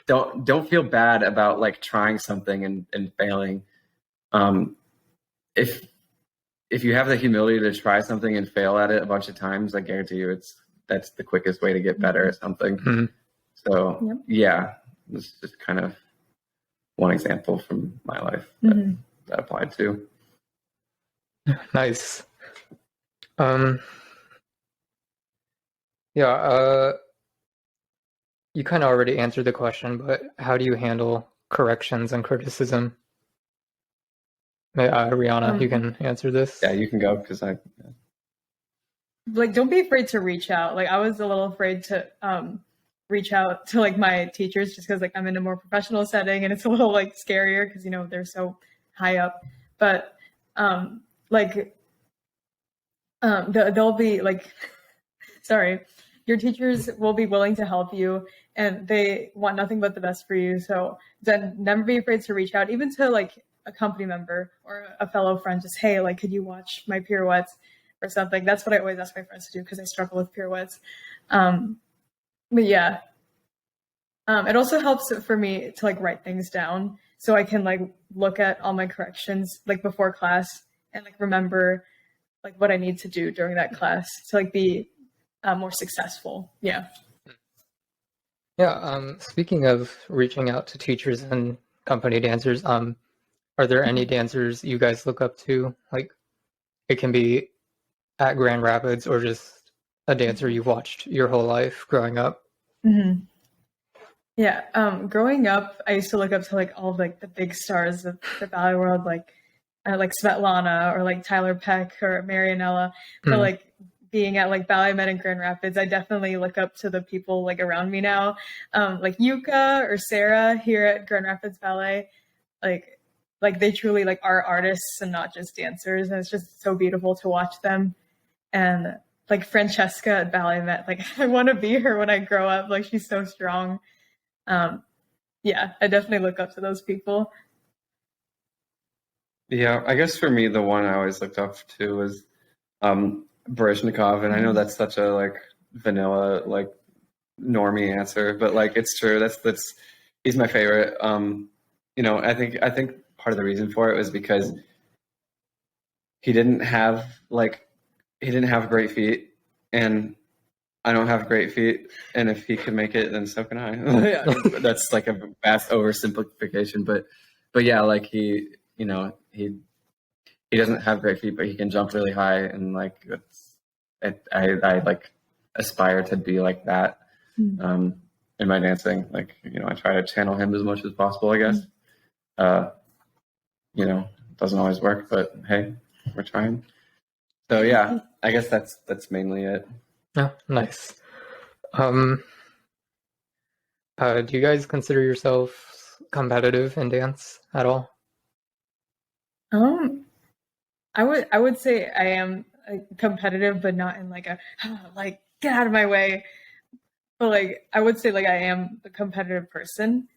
feel bad about like trying something and failing. If you have the humility to try something and fail at it a bunch of times, I guarantee you that's the quickest way to get better at something. Mm-hmm. So yeah, this is just kind of one example from my life that applied to. Nice. Yeah, you kind of already answered the question, but how do you handle corrections and criticism? Rianna, you can answer this. Yeah, you can go, because like, don't be afraid to reach out. Like, I was a little afraid to reach out to like my teachers, just because like I'm in a more professional setting, and it's a little like scarier because they're so high up. But they'll be like, sorry, your teachers will be willing to help you, and they want nothing but the best for you. So then never be afraid to reach out, even to like a company member or a fellow friend. Just, hey, like, could you watch my pirouettes or something? That's what I always ask my friends to do, because I struggle with pirouettes. But yeah, it also helps for me to like write things down, so I can like look at all my corrections like before class, and like remember like what I need to do during that class to like be more successful. Yeah. Yeah. Speaking of reaching out to teachers and company dancers, are there any dancers you guys look up to? Like, it can be at Grand Rapids or just a dancer you've watched your whole life growing up. Yeah. Growing up, I used to look up to like all of like the big stars of the ballet world, like Svetlana, or like Tyler Peck, or Marianella. But like being at like Ballet Med in Grand Rapids, I definitely look up to the people like around me now, like Yuka or Sarah here at Grand Rapids Ballet. Like they truly like are artists and not just dancers, and it's just so beautiful to watch them. And like Francesca at Ballet Met, like I want to be her when I grow up. Like, she's so strong. Yeah, I definitely look up to those people. Yeah, I guess for me, the one I always looked up to was Barishnikov, and I know that's such a like vanilla, like normie answer, but like it's true. That's he's my favorite. I think part of the reason for it was because he didn't have great feet, and I don't have great feet, and if he can make it, then so can I. That's like a vast oversimplification, but yeah, like he doesn't have great feet, but he can jump really high, and like I like aspire to be like that in my dancing. Like, I try to channel him as much as possible, I guess. Doesn't always work, but hey, we're trying. So yeah, I guess that's mainly it. Oh, nice. Do you guys consider yourselves competitive in dance at all? I would say I am competitive, but not in like a like get out of my way. but like I would say like I am a competitive person.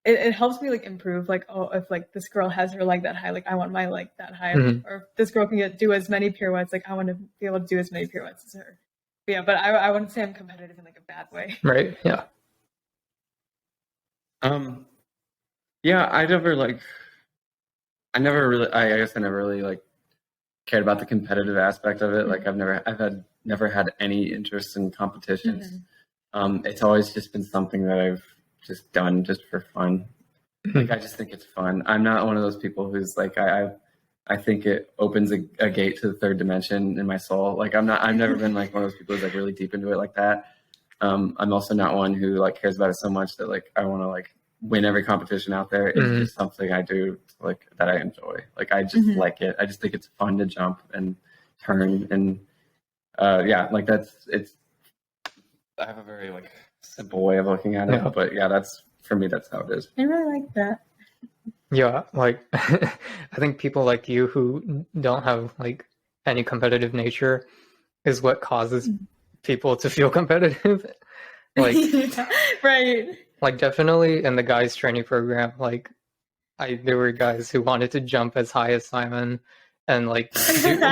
It helps me like improve. Like, oh, if like this girl has her leg that high, like I want my leg that high. Or if this girl can do as many pirouettes, like I want to be able to do as many pirouettes as her. But yeah, but I wouldn't say I'm competitive in like a bad way. Right. Yeah. Yeah, I never really like cared about the competitive aspect of it. Like I've never had any interest in competitions. It's always just been something that I've just done just for fun. Like I just think it's fun. I'm not one of those people who's like I think it opens a gate to the third dimension in my soul. Like I've never been like one of those people who's like really deep into it like that. I'm also not one who like cares about it so much that like I want to like win every competition out there. It's just something I do like that I enjoy. Like I just like it. I just think it's fun to jump and turn and yeah, like it's. I have a very like simple way of looking at it, but yeah, that's for me. That's how it is. I really like that. Yeah, like I think people like you who don't have like any competitive nature is what causes people to feel competitive. Like, yeah, right. Like definitely in the guys training program, like there were guys who wanted to jump as high as Simon and like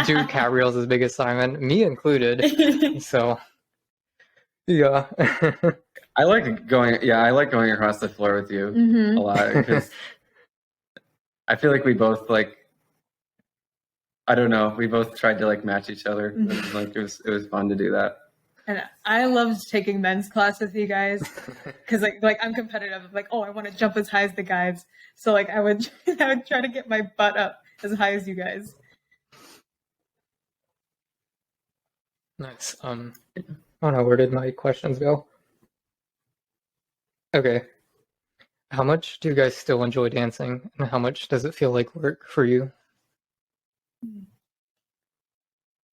do cat reels as big as Simon, me included. So yeah. I like going across the floor with you a lot because I feel like we both like, I don't know, we both tried to like match each other. Like it was fun to do that. And I loved taking men's class with you guys because like I'm competitive. Like, oh, I want to jump as high as the guys. So like I would try to get my butt up as high as you guys. Nice. I don't know, where did my questions go? Okay. How much do you guys still enjoy dancing, and how much does it feel like work for you?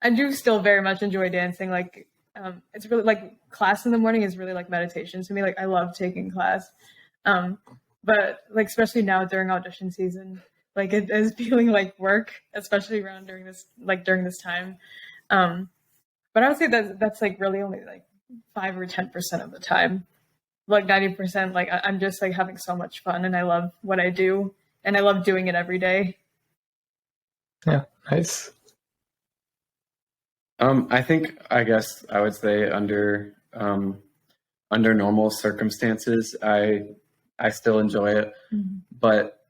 I do still very much enjoy dancing. Like, it's really like class in the morning is really like meditation to me. Like I love taking class. But like, especially now during audition season, like it is feeling like work, especially during this time. But I would say that's like really only like 5 or 10% of the time. Like 90%, like I'm just like having so much fun and I love what I do and I love doing it every day. Yeah, nice. I guess I would say under normal circumstances, I still enjoy it, but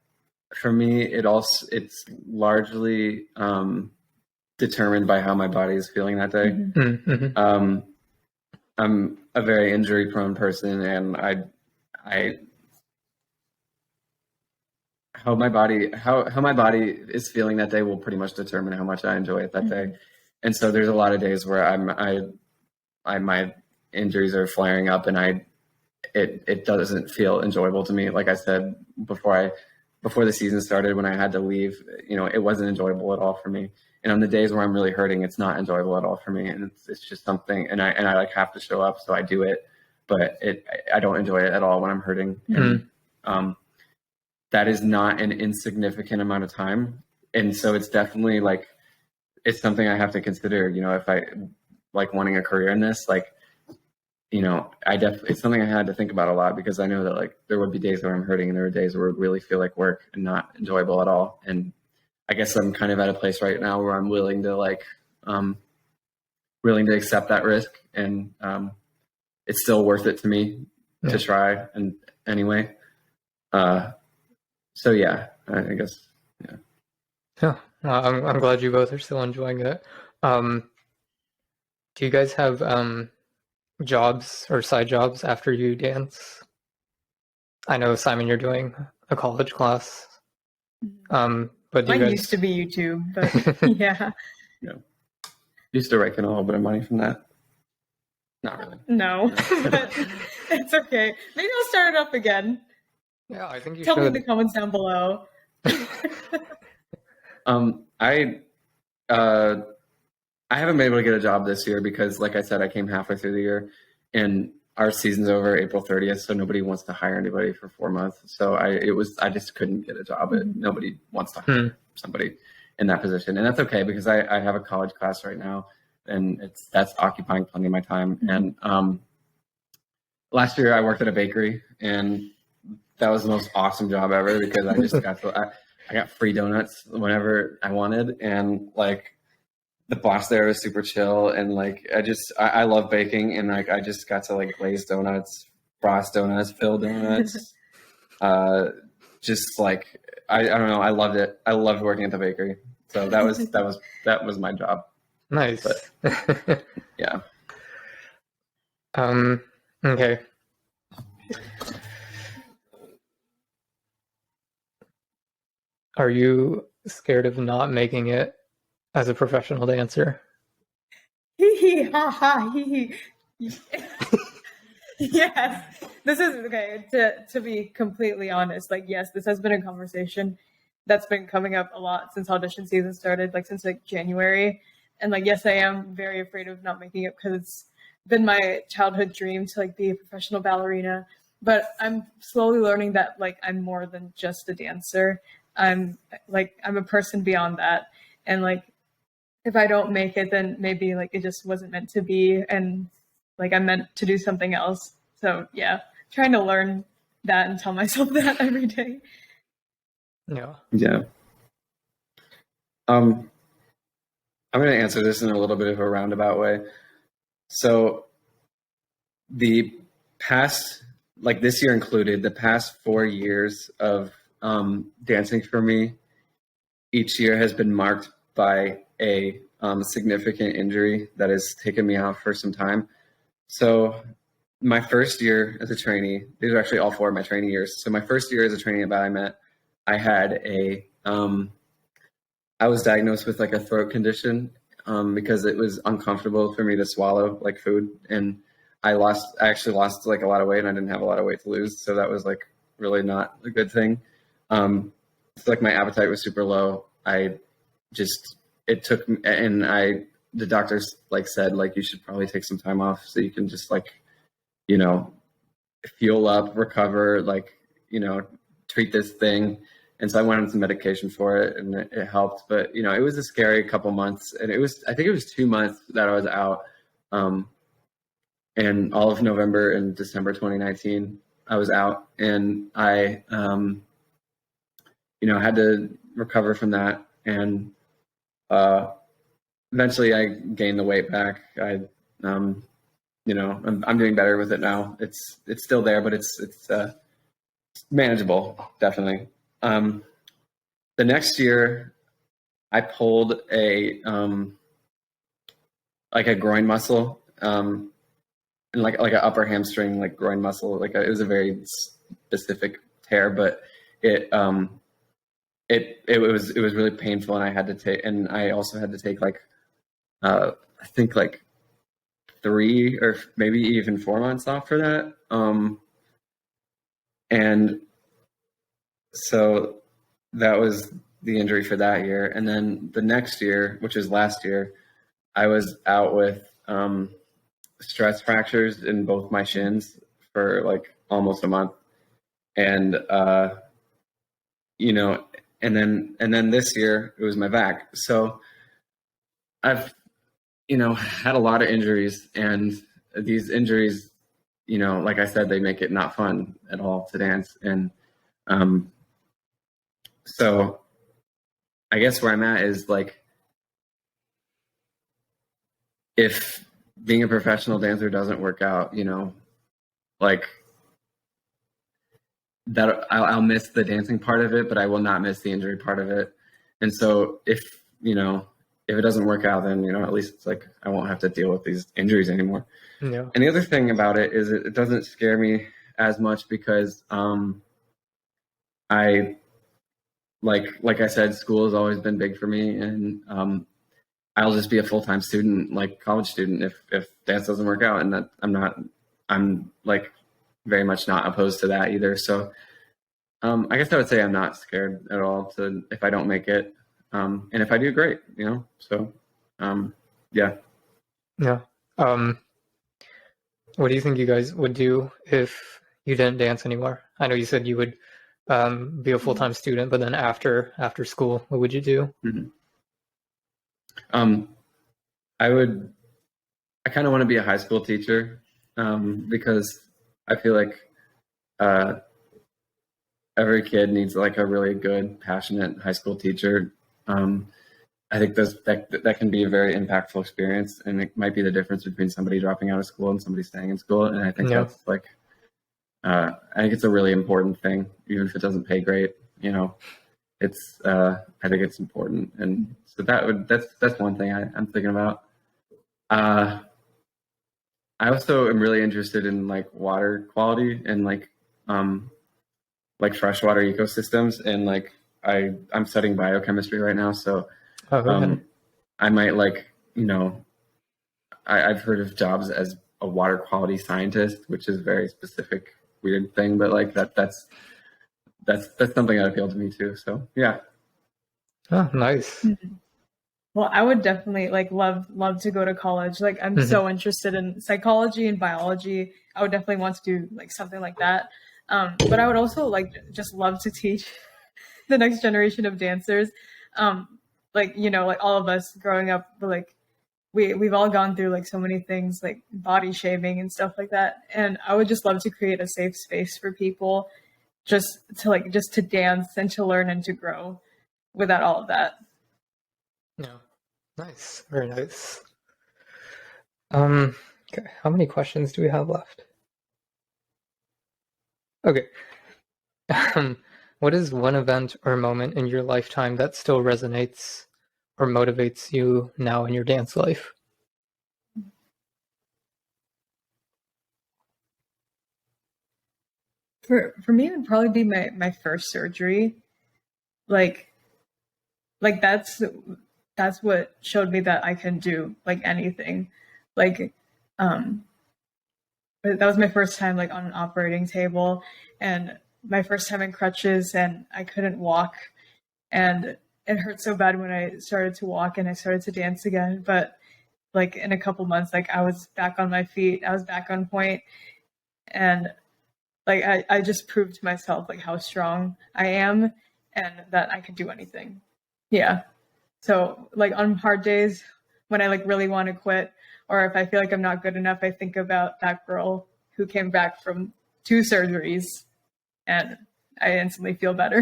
for me, it's largely determined by how my body is feeling that day. I'm a very injury prone person, and how my body is feeling that day will pretty much determine how much I enjoy it that day. And so there's a lot of days where my injuries are flaring up and it doesn't feel enjoyable to me. Like I said before the season started, when I had to leave, it wasn't enjoyable at all for me. And on the days where I'm really hurting, it's not enjoyable at all for me. And it's just something, and I like have to show up, so I do it, but I don't enjoy it at all when I'm hurting. And that is not an insignificant amount of time. And so it's definitely like, it's something I have to consider, if I like wanting a career in this, like, it's something I had to think about a lot, because I know that like there would be days where I'm hurting and there are days where it really feel like work and not enjoyable at all. And I guess I'm kind of at a place right now where I'm willing to accept that risk, and it's still worth it to me to try. And anyway, so yeah, I guess, yeah. Yeah, I'm glad you both are still enjoying it. Do you guys have jobs or side jobs after you dance? I know, Simon, you're doing a college class. But do you guys... used to be YouTube, but yeah. Yeah. Used to rake in a little bit of money from that. Not really. No, but it's okay. Maybe I'll start it up again. Yeah, I think you Tell should. me in the comments down below. I haven't been able to get a job this year because, like I said, I came halfway through the year, and our season's over April 30th, so nobody wants to hire anybody for 4 months. So I just couldn't get a job. Nobody wants to hire somebody in that position, and that's okay because I have a college class right now, and that's occupying plenty of my time. And last year I worked at a bakery, and that was the most awesome job ever because I just got I got free donuts whenever I wanted, and like the boss there was super chill, and like I love baking, and like I just got to like glaze donuts, frost donuts, fill donuts, just like I don't know, I loved it. I loved working at the bakery, so that was my job. Nice. But yeah. Okay. Are you scared of not making it as a professional dancer? Hee hee ha ha hee hee. Yes, this is okay. To be completely honest, like yes, this has been a conversation that's been coming up a lot since audition season started, like since like January. And like yes, I am very afraid of not making it because it's been my childhood dream to like be a professional ballerina. But I'm slowly learning that like I'm more than just a dancer. I'm a person beyond that. And like if I don't make it, then maybe like it just wasn't meant to be, and like I'm meant to do something else. So yeah, trying to learn that and tell myself that every day. Yeah. Yeah. I'm going to answer this in a little bit of a roundabout way. So the past, like this year included, the past 4 years of dancing for me, each year has been marked by a significant injury that has taken me out for some time. So my first year as a trainee, these are actually all 4 of my training years. So my first year as a trainee at Ballet, I had I was diagnosed with like a throat condition because it was uncomfortable for me to swallow like food, and I actually lost like a lot of weight, and I didn't have a lot of weight to lose, so that was like really not a good thing. So like my appetite was super low. The doctors like said like you should probably take some time off so you can just like fuel up, recover, like treat this thing. And so I went on some medication for it, and it helped. But it was a scary couple months, and I think it was 2 months that I was out. And all of November and December 2019, I was out, and I had to recover from that. And eventually, I gained the weight back. I'm doing better with it now. It's still there, but it's manageable, definitely. The next year, I pulled a groin muscle, and like an upper hamstring, like groin muscle. It was a very specific tear, but it was really painful, and I also had to take like I think like 3 or maybe even 4 months off for that. And so that was the injury for that year. And then the next year, which is last year, I was out with stress fractures in both my shins for like almost a month. And, and then this year it was my back. So I've, had a lot of injuries, and these injuries, like I said, they make it not fun at all to dance. And, so I guess where I'm at is like, if being a professional dancer doesn't work out, like that, I'll miss the dancing part of it, but I will not miss the injury part of it. And so if it doesn't work out, then, at least it's like, I won't have to deal with these injuries anymore. Yeah. And the other thing about it is it doesn't scare me as much because, like I said, school has always been big for me, and I'll just be a full-time student, like college student, if dance doesn't work out, and that I'm like very much not opposed to that either. So I guess I would say I'm not scared at all if I don't make it, and if I do, great, So yeah. Yeah. What do you think you guys would do if you didn't dance anymore? I know you said you would be a full-time student, but then after school, what would you do? Mm-hmm. I kind of want to be a high school teacher because I feel like every kid needs like a really good, passionate high school teacher. I think that can be a very impactful experience, and it might be the difference between somebody dropping out of school and somebody staying in school. And I think Yeah. that's like, I think it's a really important thing, even if it doesn't pay great. It's I think it's important, and so that's one thing I'm thinking about. I also am really interested in like water quality and like freshwater ecosystems, and like I'm studying biochemistry right now, so I might I've heard of jobs as a water quality scientist, which is a very specific, weird thing, but like that's something that appealed to me too. So yeah. Oh, nice. Well, I would definitely like love to go to college. Like I'm so interested in psychology and biology. I would definitely want to do like something like that. But I would also like just love to teach the next generation of dancers. Like like all of us growing up, like we've all gone through like so many things, like body shaming and stuff like that. And I would just love to create a safe space for people just to dance and to learn and to grow without all of that. Yeah. Nice. Very nice. Okay. How many questions do we have left? Okay. What is one event or moment in your lifetime that still resonates or motivates you now in your dance life? For me, it would probably be my first surgery. Like that's what showed me that I can do like anything. Like that was my first time like on an operating table, and my first time in crutches, and I couldn't walk, and it hurt so bad when I started to walk and I started to dance again. But like in a couple months, like I was back on my feet, I was back on point, and like I just proved to myself like how strong I am and that I could do anything. Yeah. So like on hard days when I like really want to quit, or if I feel like I'm not good enough, I think about that girl who came back from 2 surgeries, and I instantly feel better.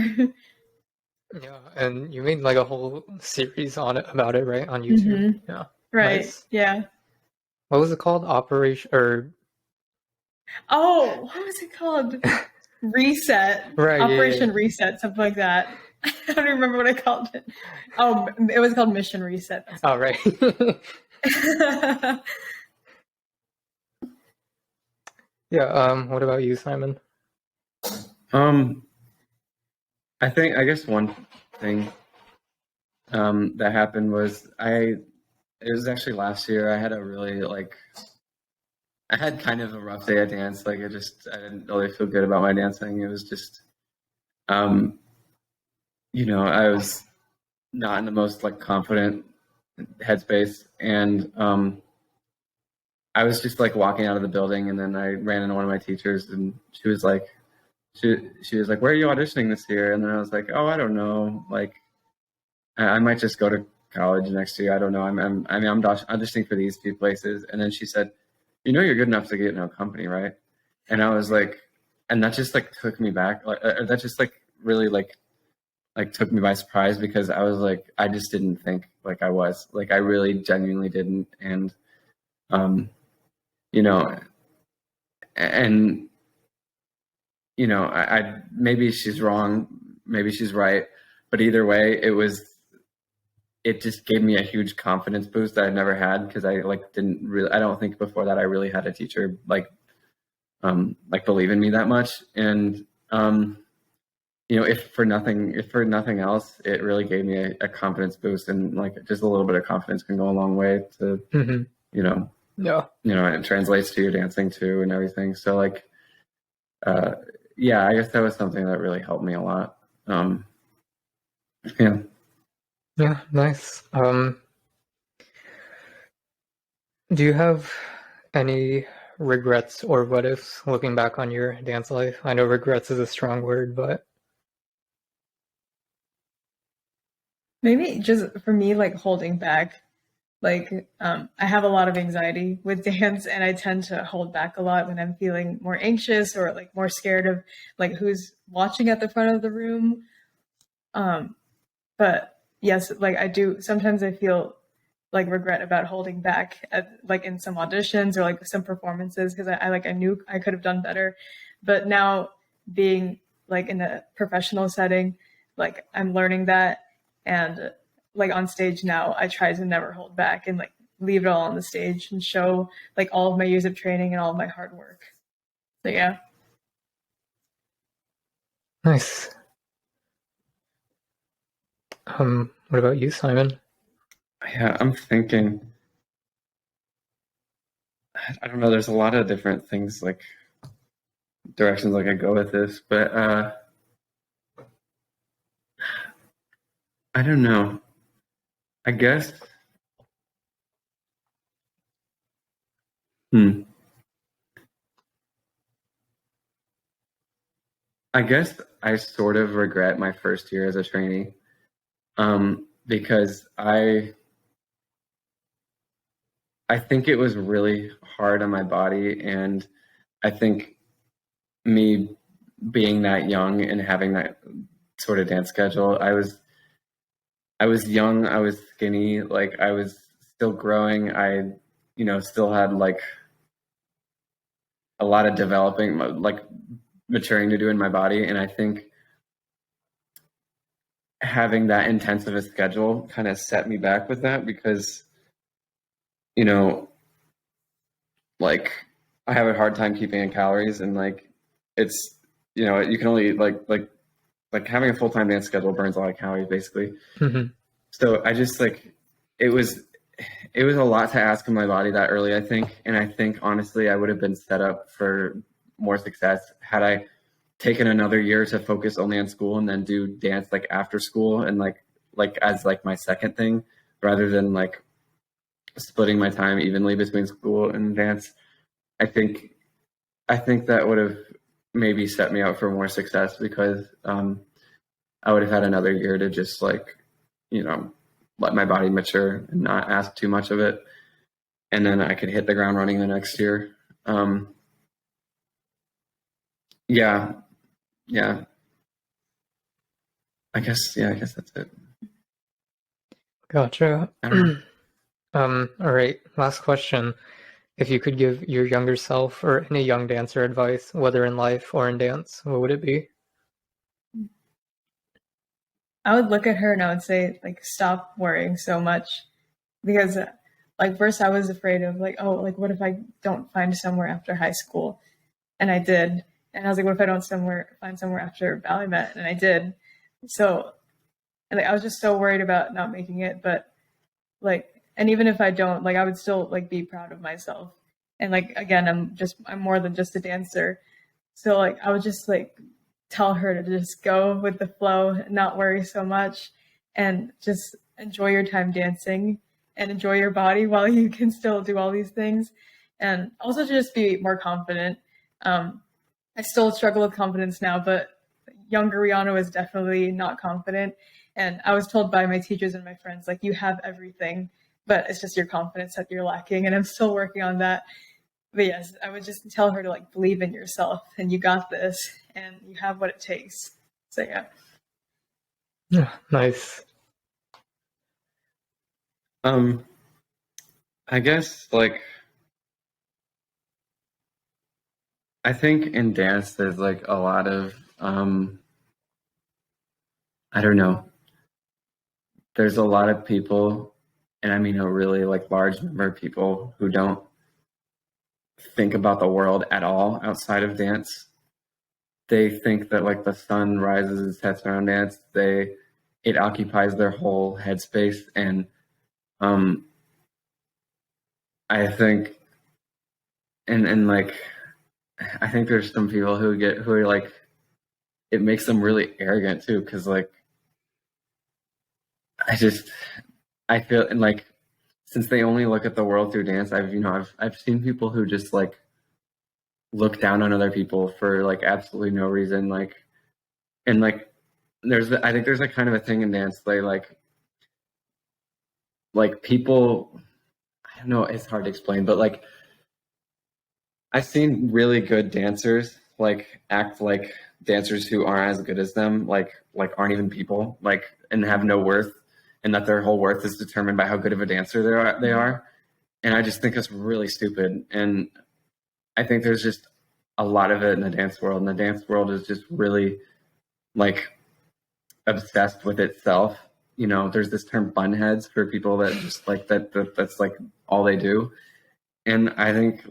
Yeah, and you made like a whole series on it about it, right? On YouTube. Yeah. Right. Nice. Yeah. What was it called? Operation or Oh, what was it called? Reset. Right, Operation yeah. Reset, something like that. I don't remember what I called it. Oh, it was called Mission Reset. Oh, right. Yeah, what about you, Simon? I guess one thing that happened was it was actually last year. I had a really I had kind of a rough day at dance. Like I didn't really feel good about my dancing. It was just I was not in the most like confident headspace, and I was just like walking out of the building, and then I ran into one of my teachers, and she was like, she was like, "Where are you auditioning this year?" And then I was like, "Oh, I don't know. Like, I might just go to college next year. I don't know. I'm auditioning for these few places." And then she said, "You know, you're good enough to get in a company, right?" And I was like, and that just like took me back. That just like really like took me by surprise, because I was like, I just didn't think like I was like, I really genuinely didn't. And you know, and I maybe she's wrong, maybe she's right, but either way, it just gave me a huge confidence boost that I never had, because I don't think before that I really had a teacher like believe in me that much. And if for nothing else, it really gave me a confidence boost, and like just a little bit of confidence can go a long way to it translates to your dancing too and everything. So like yeah, I guess that was something that really helped me a lot. Yeah. Yeah, nice. Do you have any regrets or what ifs looking back on your dance life? I know regrets is a strong word, but Maybe just for me, like holding back Like, I have a lot of anxiety with dance, and I tend to hold back a lot when I'm feeling more anxious or like more scared of like who's watching at the front of the room. But yes, like I do sometimes I feel like regret about holding back at like in some auditions or like some performances because I knew I could have done better. But now being like in a professional setting, like I'm learning that, and like on stage now I try to never hold back and like leave it all on the stage and show like all of my years of training and all of my hard work. So yeah. Nice. What about you, Simon? Yeah, I'm thinking. I don't know. There's a lot of different things, like directions I could go with this, but I don't know. I guess. Hmm. I guess I sort of regret my first year as a trainee, because I think it was really hard on my body, and I think me being that young and having that sort of dance schedule, I was young, I was skinny, like I was still growing. I, still had like a lot of developing, like maturing to do in my body, and I think having that intensive a schedule kind of set me back with that because, you know, like I have a hard time keeping in calories, and like it's, you can only like having a full-time dance schedule burns a lot of calories basically. Mm-hmm. So I just like it was a lot to ask of my body that early, I think. And I think honestly I would have been set up for more success had I taken another year to focus only on school and then do dance like after school and like as like my second thing rather than like splitting my time evenly between school and dance. I think that would have maybe set me up for more success because I would have had another year to just like, let my body mature and not ask too much of it. And then I could hit the ground running the next year. Yeah. Yeah. I guess that's it. Gotcha. I don't know. All right, last question. If you could give your younger self or any young dancer advice, whether in life or in dance, what would it be? I would look at her and I would say, like, stop worrying so much. Because, like, first I was afraid of, like, oh, like, what if I don't find somewhere after high school? And I did. And I was like, what if I don't find somewhere after Ballet Met? And I did. So, and, like, I was just so worried about not making it. But, like, and even if I don't, like, I would still, like, be proud of myself. And, like, again, I'm more than just a dancer. So, like, I would just, like, tell her to just go with the flow and not worry so much and just enjoy your time dancing and enjoy your body while you can still do all these things. And also to just be more confident. I still struggle with confidence now, but younger Rianna was definitely not confident. And I was told by my teachers and my friends, like, you have everything, but it's just your confidence that you're lacking. And I'm still working on that. But yes, I would just tell her to like believe in yourself and you got this and you have what it takes. So yeah. Yeah, nice. I guess like I think in dance there's like a lot of I don't know. There's a lot of people, and I mean a really like large number of people who don't think about the world at all outside of dance. They think that like the sun rises and sets around dance. It occupies their whole headspace, and I think and like I think there's some people who are like it makes them really arrogant too because like I feel and like since they only look at the world through dance, I've seen people who just like look down on other people for like absolutely no reason, like and like I think there's like kind of a thing in dance, they like people don't know, it's hard to explain, but like I've seen really good dancers like act like dancers who aren't as good as them, like aren't even people, like, and have no worth, and that their whole worth is determined by how good of a dancer they are. And I just think it's really stupid. And I think there's just a lot of it in the dance world, and the dance world is just really like obsessed with itself. You know, there's this term bunheads for people that just like that's like all they do. And I think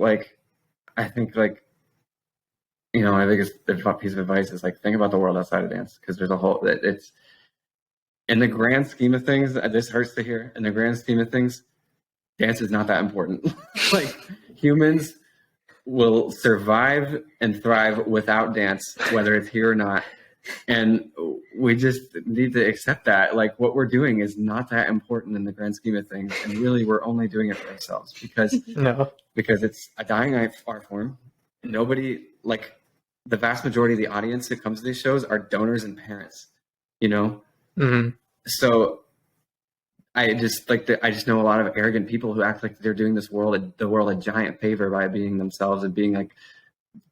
you know, I think it's the piece of advice is like, think about the world outside of dance, because there's a whole, it's in the grand scheme of things, this hurts to hear, in the grand scheme of things, dance is not that important. Like, humans will survive and thrive without dance, whether it's here or not. And we just need to accept that, like, what we're doing is not that important in the grand scheme of things. And really, we're only doing it for ourselves because it's a dying art form. Nobody, like, the vast majority of the audience that comes to these shows are donors and parents, you know? Mm-hmm. So I just know a lot of arrogant people who act like they're doing the world a giant favor by being themselves and being like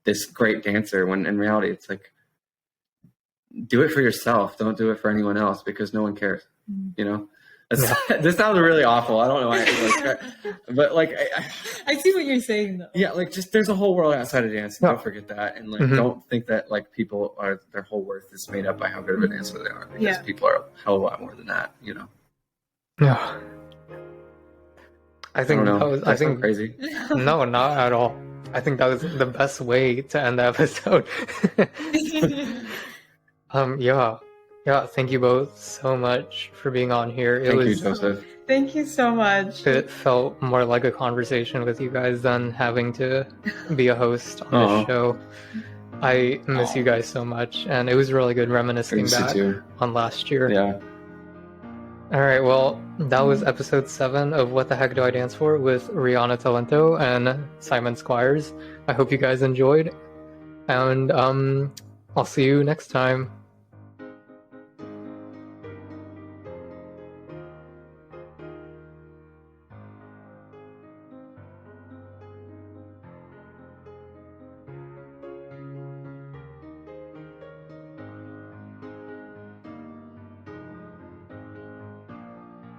this great dancer, when in reality it's like, do it for yourself. Don't do it for anyone else, because no one cares, you know? This sounds really awful. I don't know why, but like I see what you're saying though. Yeah, like, just there's a whole world outside of dance. Don't forget that, and like don't think that like people are, their whole worth is made up by how good of a dancer they are, because people are a hell of a lot more than that, you know. Yeah, I think I think crazy. No, not at all. I think that was the best way to end the episode. Yeah. Thank you both so much for being on here. Thank you, Joseph. Thank you so much. It felt more like a conversation with you guys than having to be a host on this show. I miss you guys so much, and it was really good reminiscing back on last year. Yeah. All right, well, that was episode 7 of What the Heck Do I Dance For with Rianna Talento and Simon Squires. I hope you guys enjoyed, and I'll see you next time.